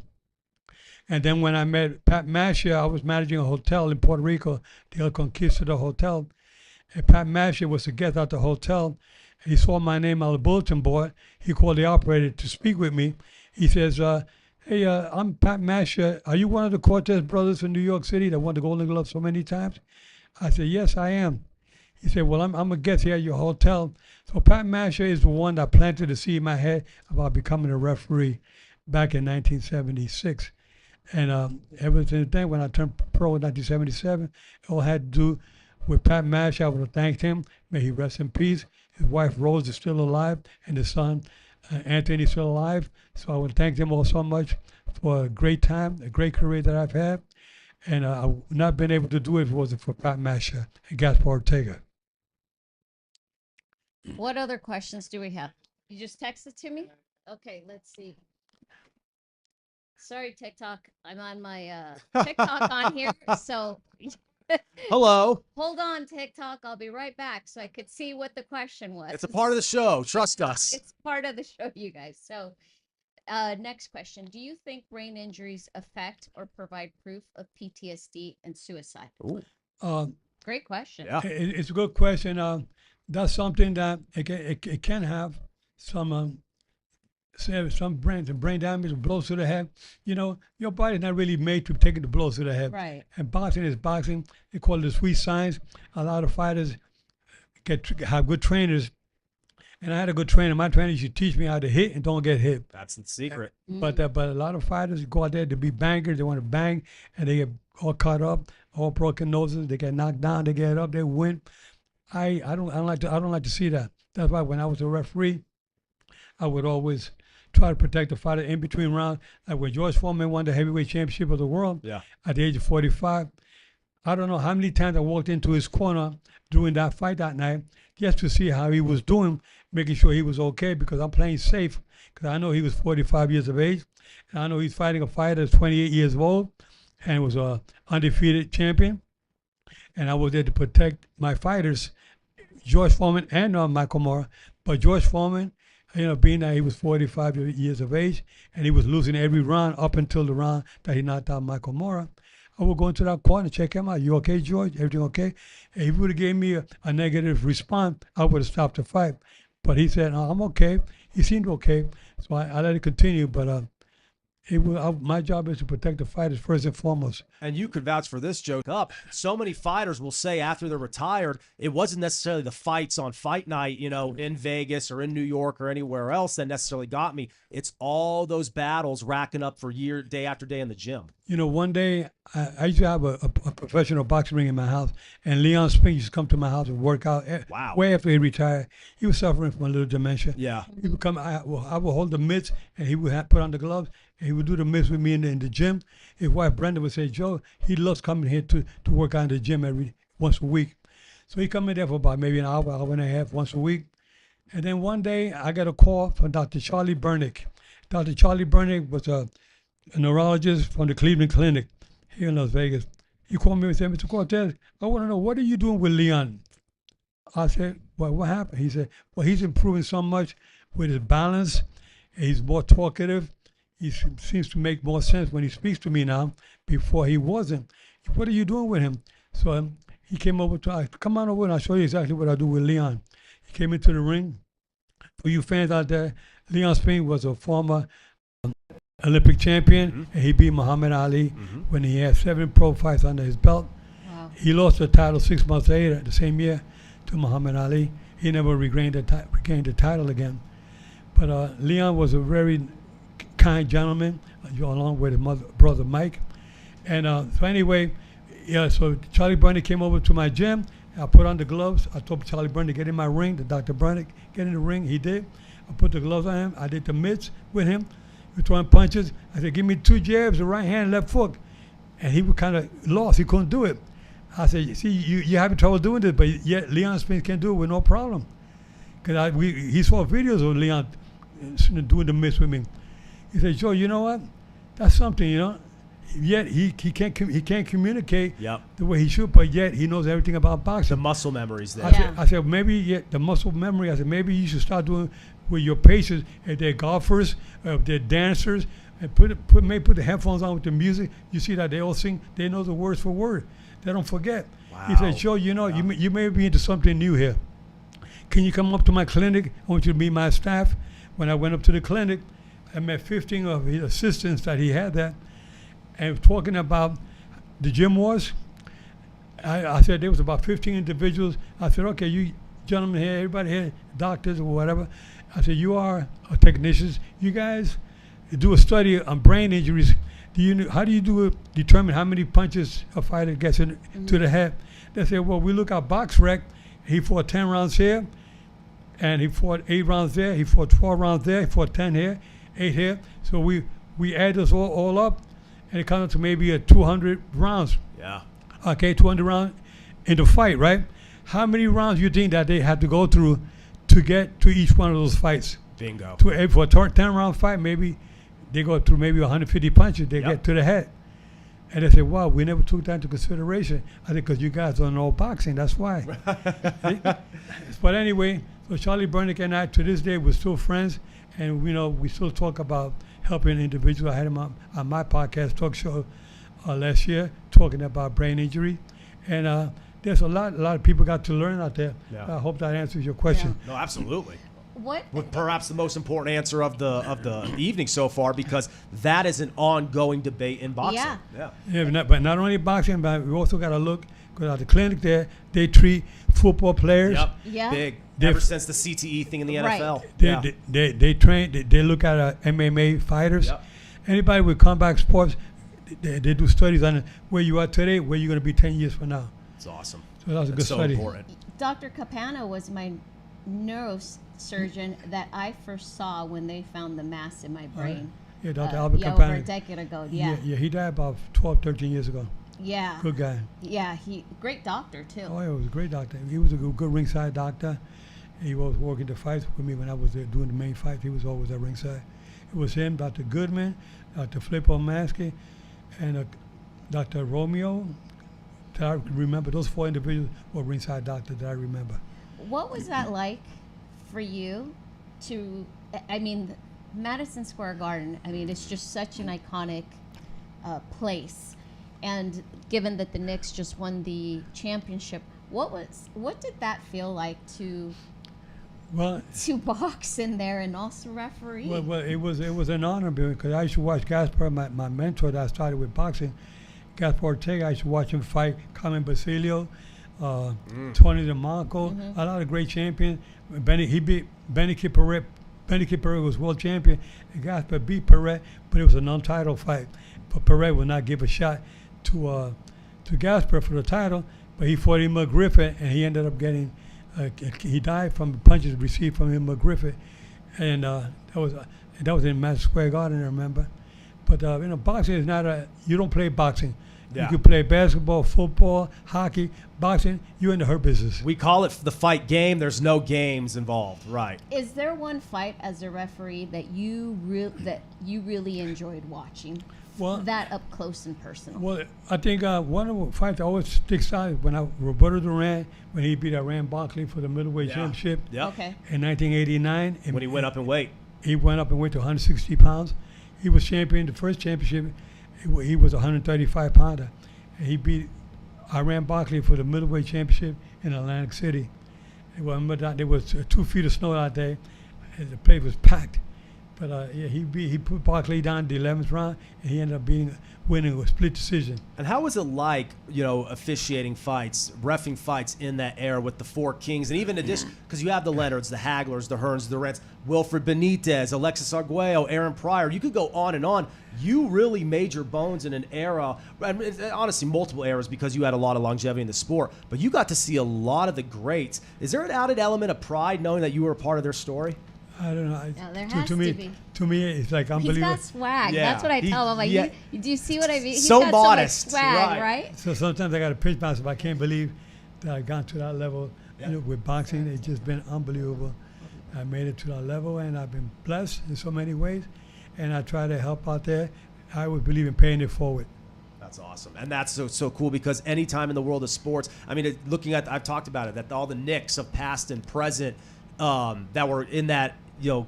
And then when I met Pat Masher, I was managing a hotel in Puerto Rico, the El Conquistador Hotel. And Pat Masher was a guest at the hotel. He saw my name on the bulletin board. He called the operator to speak with me. He says, hey, I'm Pat Masher. Are you one of the Cortez brothers from New York City that won the Golden Glove so many times? I said, yes, I am. He said, well, I'm a guest here at your hotel. So Pat Masher is the one that planted the seed in my head about becoming a referee back in 1976. And ever since then, when I turned pro in 1977, it all had to do with Pat Masher. I want to thank him. May he rest in peace. His wife, Rose, is still alive, and his son, Anthony, is still alive. So I want to thank them all so much for a great time, a great career that I've had. And I would not been able to do it if it wasn't for Pat Masha and Gaspar Ortega. What other questions do we have? You just texted to me? Okay, let's see. Sorry, TikTok. I'm on my TikTok on here. So Hello. hold on, TikTok. I'll be right back so I could see what the question was. It's a part of the show. Trust us. It's part of the show, you guys. So next question. Do you think brain injuries affect or provide proof of PTSD and suicide? Ooh. Great question. Yeah. It's a good question. That's something that it can have some some brain damage, blows to the head. You know, your body's not really made to take the blows to the head. Right. And boxing is boxing. They call it the sweet science. A lot of fighters have good trainers. And I had a good trainer. My trainer used to teach me how to hit and don't get hit. That's the secret. But a lot of fighters go out there to be bangers. They want to bang, and they get all caught up, all broken noses. They get knocked down. They get up. They win. I don't like to see that. That's why when I was a referee, I would always try to protect the fighter in between rounds. Like when George Foreman won the heavyweight championship of the world at the age of 45, I don't know how many times I walked into his corner during that fight that night just to see how he was doing, making sure he was okay, because I'm playing safe, because I know he was 45 years of age, and I know he's fighting a fighter that's 28 years old and was a undefeated champion, and I was there to protect my fighters, George Foreman and Michael Moore. But George Foreman, being that he was 45 years of age and he was losing every round up until the round that he knocked out Michael Moore, I would go into that corner and check him out. You okay, George? Everything okay? And if he would have gave me a negative response, I would have stopped the fight. But he said, "No, I'm okay." He seemed okay, so I let it continue. But my job is to protect the fighters first and foremost. And you could vouch for this, Joe. So many fighters will say after they're retired, it wasn't necessarily the fights on fight night, in Vegas or in New York or anywhere else that necessarily got me. It's all those battles racking up for day after day in the gym. One day I used to have a professional boxing ring in my house, and Leon Spink used to come to my house and work out. Wow. Way after he retired, he was suffering from a little dementia. Yeah. He would come. I would hold the mitts, and he would put on the gloves, and he would do the mitts with me in the gym. His wife Brenda would say, "Joe, he loves coming here to work out in the gym once a week." So he come in there for about maybe an hour and a half once a week. And then one day I got a call from Dr. Charlie Bernick. Dr. Charlie Bernick was a neurologist from the Cleveland Clinic here in Las Vegas. He called me and said, "Mr. Cortez, I want to know, what are you doing with Leon?" I said, "Well, what happened?" He said, "Well, he's improving so much with his balance. He's more talkative. He seems to make more sense when he speaks to me now. Before he wasn't. What are you doing with him?" So he came over come on over and I'll show you exactly what I do with Leon. He came into the ring. For you fans out there, Leon Spink was a former Olympic champion, and he beat Muhammad Ali when he had 7 pro fights under his belt. Wow. He lost the title 6 months later, the same year, to Muhammad Ali. He never regained the title again. But Leon was a very kind gentleman, along with his brother Mike. And so anyway, so Charlie Bernick came over to my gym. I put on the gloves. I told Charlie Bernick to get in my ring, the Dr. Bernick, get in the ring. He did. I put the gloves on him. I did the mitts with him. We were throwing punches. I said, "Give me 2 jabs, the right hand, left foot." And he was kind of lost. He couldn't do it. I said, "See, you're having trouble doing this, but yet Leon Spink can do it with no problem." Because he saw videos of Leon doing the mitts with me. He said, "Joe, you know what? That's something, Yet he can't communicate the way he should, but yet he knows everything about boxing." The muscle memory's there. I said, maybe the muscle memory. I said, maybe you should start doing with your patients, if they're golfers, if they're dancers, and put the headphones on with the music. You see that they all sing. They know the words for word. They don't forget. Wow. He said, "Joe, you may be into something new here. Can you come up to my clinic? I want you to meet my staff." When I went up to the clinic, I met 15 of his assistants that he had there, and talking about the gym wars. I said there was about 15 individuals. I said, "Okay, you gentlemen here, everybody here, doctors or whatever." I said, "You are technicians. You guys do a study on brain injuries. How do you determine how many punches a fighter gets to the head?" They said, "Well, we look at box rec. He fought 10 rounds here, and he fought 8 rounds there. He fought 12 rounds there. He fought 10 here, 8 here. So we add this all up, and it comes to maybe a 200 rounds. Yeah. Okay, 200 rounds in the fight, right? How many rounds you think that they have to go through to get to each one of those fights? Bingo. For a 10-round fight, maybe they go through maybe 150 punches. They get to the head. And they say, wow, we never took that into consideration. I think because you guys don't know boxing, that's why. But anyway, so Charlie Burnick and I, to this day, we're still friends. And, we still talk about helping individuals. I had him on my podcast talk show last year, talking about brain injury. And there's a lot of people got to learn out there. Yeah. I hope that answers your question. No, absolutely. What? With perhaps the most important answer of the evening so far, because that is an ongoing debate in boxing. Yeah. But not only boxing, but we also got to look, because at the clinic there, they treat football players. Yep. Yeah. Big. They've- Ever since the CTE thing in the Right. NFL. They train, they look at MMA fighters. Yep. Anybody with combat sports, they do studies on where you are today, where you're going to be 10 years from now. It's awesome. So that's a good That's so study. important. Dr. Capano was my neurosurgeon that I first saw when they found the mass in my brain. Yeah, Dr. Albert over a Campani. decade ago. Yeah. Yeah, he died about 12, 13 years ago. Yeah. Good guy. Yeah. He great doctor too. Oh, yeah, he was a great doctor. He was a good ringside doctor. He was working the fights with me when I was there doing the main fights. He was always at ringside. It was him, Dr. Goodman, Dr. Flippo Maskey, and Dr. Romeo. That I remember. Those 4 individuals were ringside doctors that I remember. What was that like for you to, I mean, Madison Square Garden, I mean, it's just such an iconic place. And given that the Knicks just won the championship, what did that feel like to box in there and also referee? Well, it was an honor because I used to watch Gaspar, my mentor that I started with boxing. Gaspar Ortega, I used to watch him fight Carmen Basilio, Tony DeMarco, a lot of great champions. He beat Benny Kid Perret. Benny Kid Perret was world champion, and Gaspar beat Perret, but it was a non-title fight. But Perret would not give a shot to Gaspar for the title, but he fought him Griffith, and he ended up getting. He died from punches received from him Griffith, and that was in Madison Square Garden, I remember. But boxing is not you don't play boxing. Yeah. You can play basketball, football, hockey, boxing. You're in the hurt business. We call it the fight game. There's no games involved, right? Is there one fight as a referee that you really enjoyed watching? Well, that up close and personal. Well, I think one of the fights that always sticks out when Roberto Duran, when he beat Iran Barkley for the middleweight championship Okay. in 1989. When he went up in weight. He went up and went to 160 pounds. He was champion the first championship. He was a 135 pounder. And he beat Iran Barkley for the middleweight championship in Atlantic City. There was 2 feet of snow out there, and the place was packed. But he put Barkley down the 11th round, and he ended up winning a split decision. And how was it like, officiating fights, reffing fights in that era with the 4 kings, and even addition, because you have the Leonards, the Haglers, the Hearns, the Rents, Wilfred Benitez, Alexis Arguello, Aaron Pryor. You could go on and on. You really made your bones in an era, and honestly, multiple eras, because you had a lot of longevity in the sport. But you got to see a lot of the greats. Is there an added element of pride knowing that you were a part of their story? I don't know. No, there has to be. To me, it's like unbelievable. He's got swag. Yeah. That's what I tell him. Like, do you see what I mean? He's So got modest, so much swag, right? So sometimes I got to pinch myself. I can't believe that I've gone to that level. With boxing, it's just been unbelievable. I made it to that level, and I've been blessed in so many ways. And I try to help out there. I would believe in paying it forward. That's awesome. And that's so cool, because anytime in the world of sports, I mean, I've talked about it, that all the Knicks of past and present that were in that,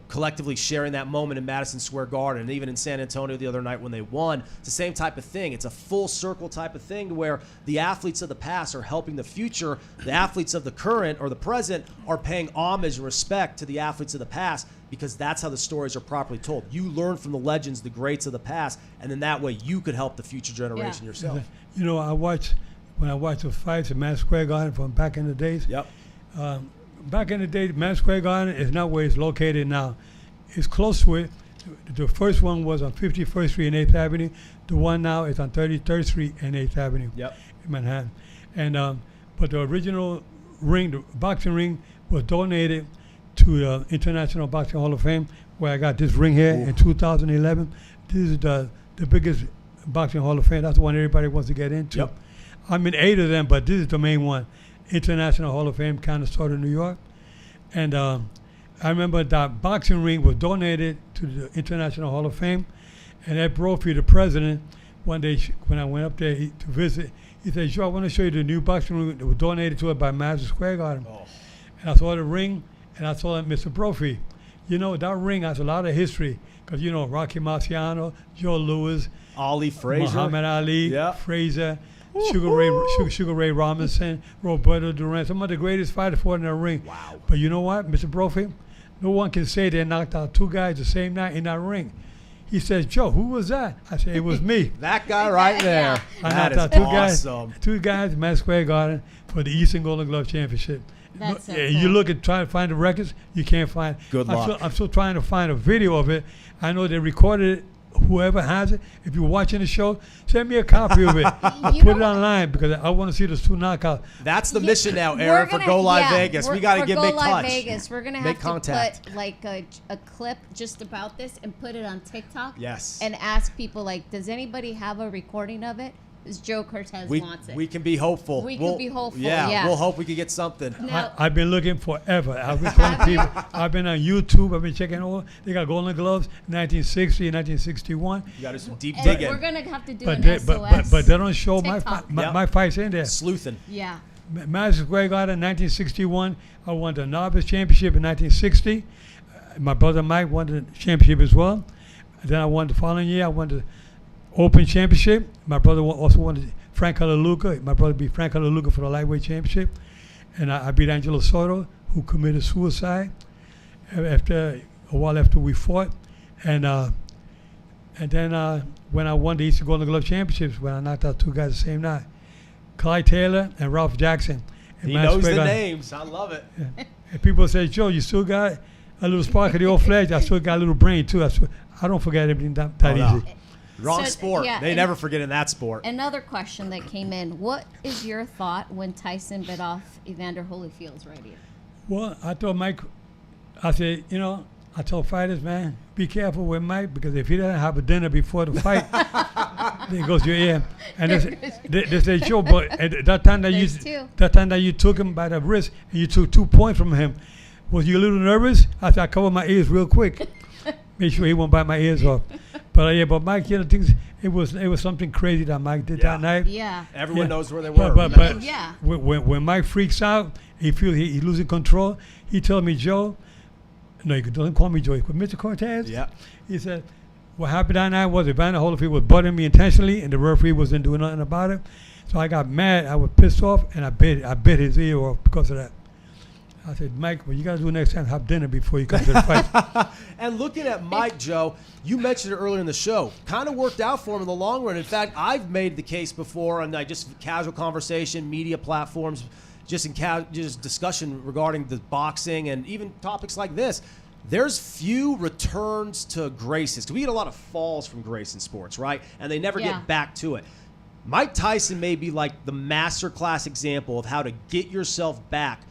collectively sharing that moment in Madison Square Garden, and even in San Antonio the other night when they won, it's the same type of thing. It's a full circle type of thing, to where the athletes of the past are helping the future. The athletes of the current or the present are paying homage and respect to the athletes of the past, because that's how the stories are properly told. You learn from the legends, the greats of the past, and then that way you could help the future generation yourself. When I watched the fights at Madison Square Garden from back in the days. Yep. Back in the day, Madison Square Garden is not where it's located now. It's close to it. The first one was on 51st Street and 8th Avenue. The one now is on 33rd Street and 8th Avenue in Manhattan. And but the original ring, the boxing ring, was donated to the International Boxing Hall of Fame, where I got this ring here in 2011. This is the biggest Boxing Hall of Fame. That's the one everybody wants to get into. Yep. I mean, 8 of them, but this is the main one. International Hall of Fame kind of started in New York. And I remember that boxing ring was donated to the International Hall of Fame. And Ed Brophy, the president, one day when I went up there to visit, he said, "Joe, I want to show you the new boxing ring that was donated to it by Madison Square Garden." Oh. And I saw the ring, and I saw Mr. Brophy. You know, that ring has a lot of history because, you know, Rocky Marciano, Joe Louis, Ali Frazier. Muhammad Ali, Yeah. Frazier, Sugar Ray Robinson, Roberto Duran, some of the greatest fighters fought in that ring. Wow. But you know what, Mr. Brophy? No one can say they knocked out 2 guys the same night in that ring. He says, "Joe, who was that?" I said, "It was me." That guy right there. I That knocked is out awesome. two guys in Madison Square Garden for the Eastern Golden Glove Championship. That's so You cool. look at try to find the records, you can't find. Good luck. I'm still trying to find a video of it. I know they recorded it. Whoever has it, if you're watching the show, send me a copy of it. I'll You put know- it online because I want to see those 2 knockouts. That's the Yeah, mission now, we're Aaron, for gonna- Go Live yeah, Vegas. we're- We got to for get Go make Live touch. Vegas, we're gonna Make have contact. to put like a clip just about this and put it on TikTok. Yes. And ask people like, does anybody have a recording of it? Because Joe Cortez wants it. We can be hopeful. We can be hopeful, Yeah, yeah. we'll hope we can get something. Now- I've been looking forever. I've been calling people. I've been on YouTube. I've been checking all. They got Golden Gloves, 1960, 1961. You got to do some deep And digging. we're gonna have to do But an they, SOS. but they don't show TikTok. Yep. my fights in there. Sleuthing. Yeah. Madison Square Garden, 1961. I won the novice championship in 1960. My brother Mike won the championship as well. Then I won the following year. I won the Open Championship. My brother also won the Frank Halaluka. My brother beat Frank Halaluka for the lightweight championship. And I beat Angelo Soto, who committed suicide after a while after we fought. And then when I won the Eastern Golden Glove Championships, when I knocked out 2 guys the same night, Clyde Taylor and Ralph Jackson. in He Madison knows Square the Garden. names. I love it. And people say, "Joe, you still got a little spark of the old fledge. I still got a little brain too. I don't forget everything that Oh, no. easy." Wrong So, sport. yeah, They and- never forget in that sport. Another question that came in: what is your thought when Tyson bit off Evander Holyfield's right ear? Well, I told Mike, I said, I told fighters, man, be careful with Mike because if he doesn't have a dinner before the fight, there goes your ear. And they say, "Joe, but at that time that you took him by the wrist and you took 2 points from him, was you a little nervous?" I said, "I covered my ears real quick, make sure he won't bite my ears off." But Mike, things it was something crazy that Mike did that night. Yeah. Everyone Yeah. knows where they were. But Yeah. when Mike freaks out, he feels he's losing control. He told me, "Joe," no, don't call me Joe. He called Mr. Cortez. Yeah. He said, "What happened that night was Evander Holyfield was butting me intentionally, and the referee wasn't doing nothing about it. So I got mad. I was pissed off, and I bit his ear off because of that." I said, "Mike, what you got to do next time, have dinner before you come to the fight." And looking at Mike, Joe, you mentioned it earlier in the show. Kind of worked out for him in the long run. In fact, I've made the case before, and just casual conversation, media platforms, just in just discussion regarding the boxing and even topics like this. There's few returns to graces because we get a lot of falls from grace in sports, right? And they never Yeah. get back to it. Mike Tyson may be like the masterclass example of how to get yourself back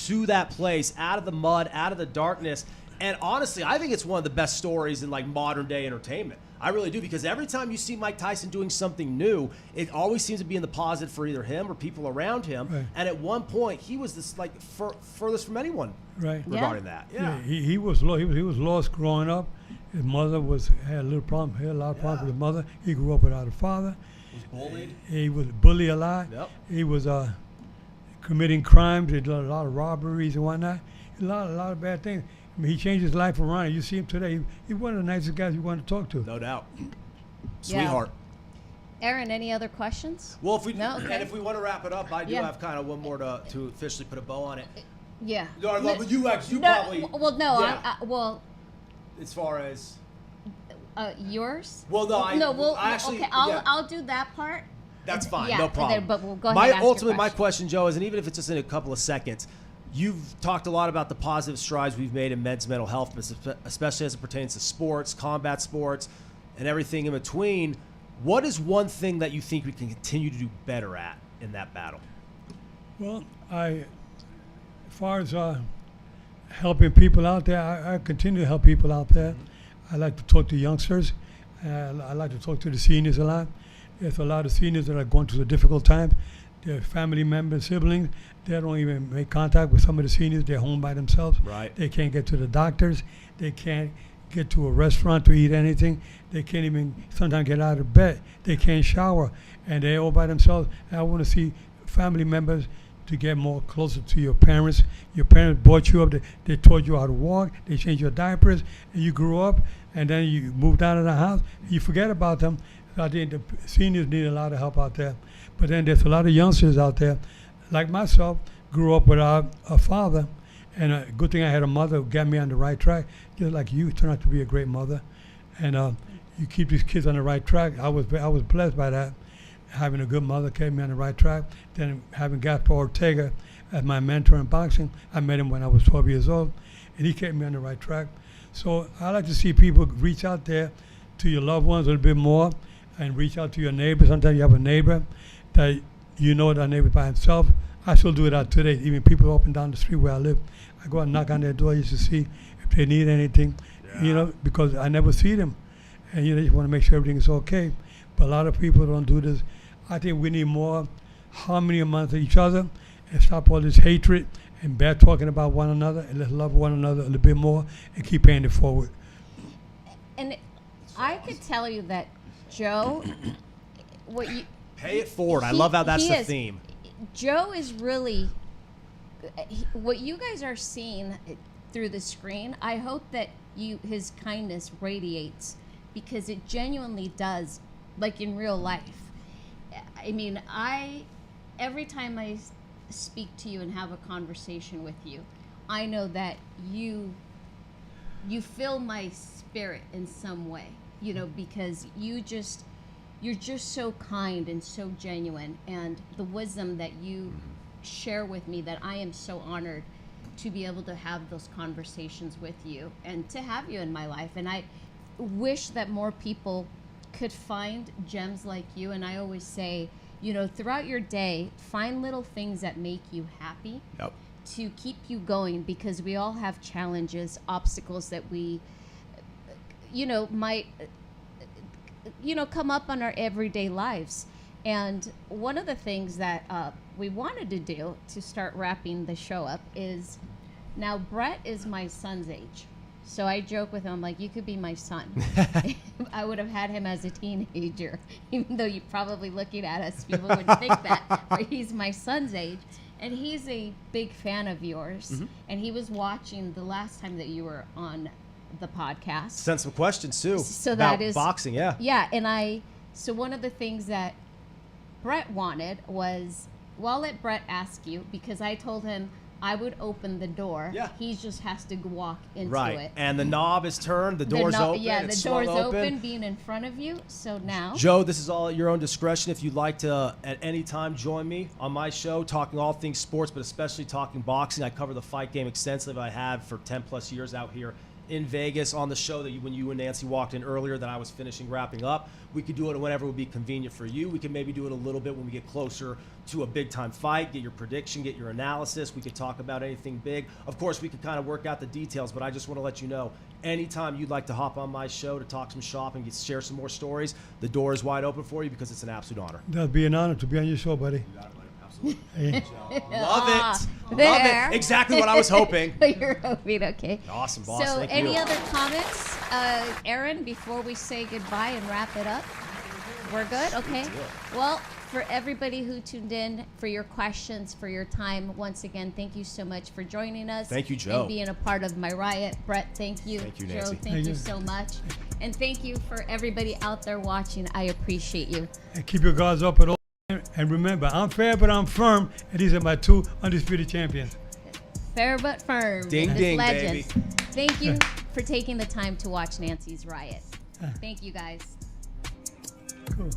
to that place, out of the mud, out of the darkness. And honestly, I think it's one of the best stories in like modern day entertainment. I really do, because every time you see Mike Tyson doing something new, it always seems to be in the positive for either him or people around him. Right. And at one point, he was this like furthest from anyone Right. regarding that. Yeah. He was lost growing up. His mother had a little problem. He had a lot of problems with his mother. He grew up without a father. Was bullied. He was bullied a lot. Yep. He was committing crimes. He did a lot of robberies and whatnot. A lot of bad things. I mean, he changed his life around. You see him today. He's one of the nicest guys you want to talk to. No doubt. Yeah. Sweetheart. Aaron, any other questions? Well, if we No? Okay. and if we want to wrap it up, I do Yeah. have kind of one more to officially put a bow on it. Yeah. No, but you actually, No, probably. well, no. Yeah. Well, As far as. yours. Well, no, I actually. Okay, yeah. I'll do that part. That's fine, Yeah, no and problem. then- but we'll go ahead and ask your My question, Joe, is, and even if it's just in a couple of seconds, you've talked a lot about the positive strides we've made in men's mental health, especially as it pertains to sports, combat sports, and everything in between. What is one thing that you think we can continue to do better at in that battle? Well, as far as helping people out there, I continue to help people out there. I like to talk to youngsters. I like to talk to the seniors a lot. There's a lot of seniors that are going through a difficult time. Their family members, siblings, they don't even make contact with some of the seniors. They're home by themselves. Right. They can't get to the doctors. They can't get to a restaurant to eat anything. They can't even sometimes get out of bed. They can't shower, and they're all by themselves. And I want to see family members to get more closer to your parents. Your parents brought you up. They taught you how to walk. They changed your diapers, and you grew up, and then you moved out of the house. And you forget about them. So I think the seniors need a lot of help out there. But then there's a lot of youngsters out there, like myself, grew up without a father. And a good thing I had a mother who got me on the right track. Just like you turned out to be a great mother. And you keep these kids on the right track. I was blessed by that. Having a good mother kept me on the right track. Then having Gaspar Ortega as my mentor in boxing, I met him when I was 12 years old, and he kept me on the right track. So I like to see people reach out there to your loved ones a little bit more, and reach out to your neighbors. Sometimes you have a neighbor that you know that neighbor by himself. I still do it out today. Even people up and down the street where I live, I go and knock on their door just to see if they need anything, because I never see them. And you just want to make sure everything is okay. But a lot of people don't do this. I think we need more harmony amongst each other and stop all this hatred and bad talking about one another, and let's love one another a little bit more and keep paying it forward. And I could tell you that Joe, Pay it forward. I love how that's the theme. Joe is really what you guys are seeing through the screen. I hope that his kindness radiates, because it genuinely does, like in real life. I mean, every time I speak to you and have a conversation with you, I know that you fill my spirit in some way, because you're just so kind and so genuine, and the wisdom that you share with me, that I am so honored to be able to have those conversations with you and to have you in my life. And I wish that more people could find gems like you. And I always say, throughout your day, find little things that make you happy. Yep. To keep you going, because we all have challenges, obstacles that we might come up on our everyday lives. And one of the things that we wanted to do to start wrapping the show up is, now Brett is my son's age. So I joke with him, like, you could be my son. I would have had him as a teenager, even though you're probably looking at us, people wouldn't think that, but he's my son's age. And he's a big fan of yours. Mm-hmm. And he was watching the last time that you were on the podcast. Sent some questions too about that is boxing. Yeah. And so one of the things that Brett wanted was, well, I'll let Brett ask you, because I told him I would open the door. Yeah. He just has to walk into it. And the knob is turned, the door's open. Yeah, the door's open, being in front of you. So now, Joe, this is all at your own discretion. If you'd like to at any time join me on my show, talking all things sports, but especially talking boxing. I cover the fight game extensively. I have for 10 plus years out here in Vegas on the show that when you and Nancy walked in earlier that I was wrapping up. We could do it whenever would be convenient for you. We could maybe do it a little bit when we get closer to a big time fight, get your prediction, get your analysis. We could talk about anything big. Of course, we could kind of work out the details, but I just want to let you know, anytime you'd like to hop on my show to talk some shop and share some more stories, the door is wide open for you, because it's an absolute honor. That'd be an honor to be on your show, buddy. You got it, buddy. Absolutely. Love it. There. Love it. Exactly what I was hoping. You're hoping, okay. Awesome, boss. So, Thank any you. other comments, Aaron, before we say goodbye and wrap it up? We're good? Okay. Well, for everybody who tuned in, for your questions, for your time, once again, thank you so much for joining us. Thank you, Joe. And being a part of my Riot. Brett, thank you. Thank you, Joe, Nancy. thank you so much. And thank you for everybody out there watching. I appreciate you. And keep your guards up at all. And remember, I'm fair, but I'm firm. And these are my 2 undisputed champions. Fair but firm. Ding, ding, legends. baby. Thank you for taking the time to watch Nancy's Riot. Thank you, guys. Cool.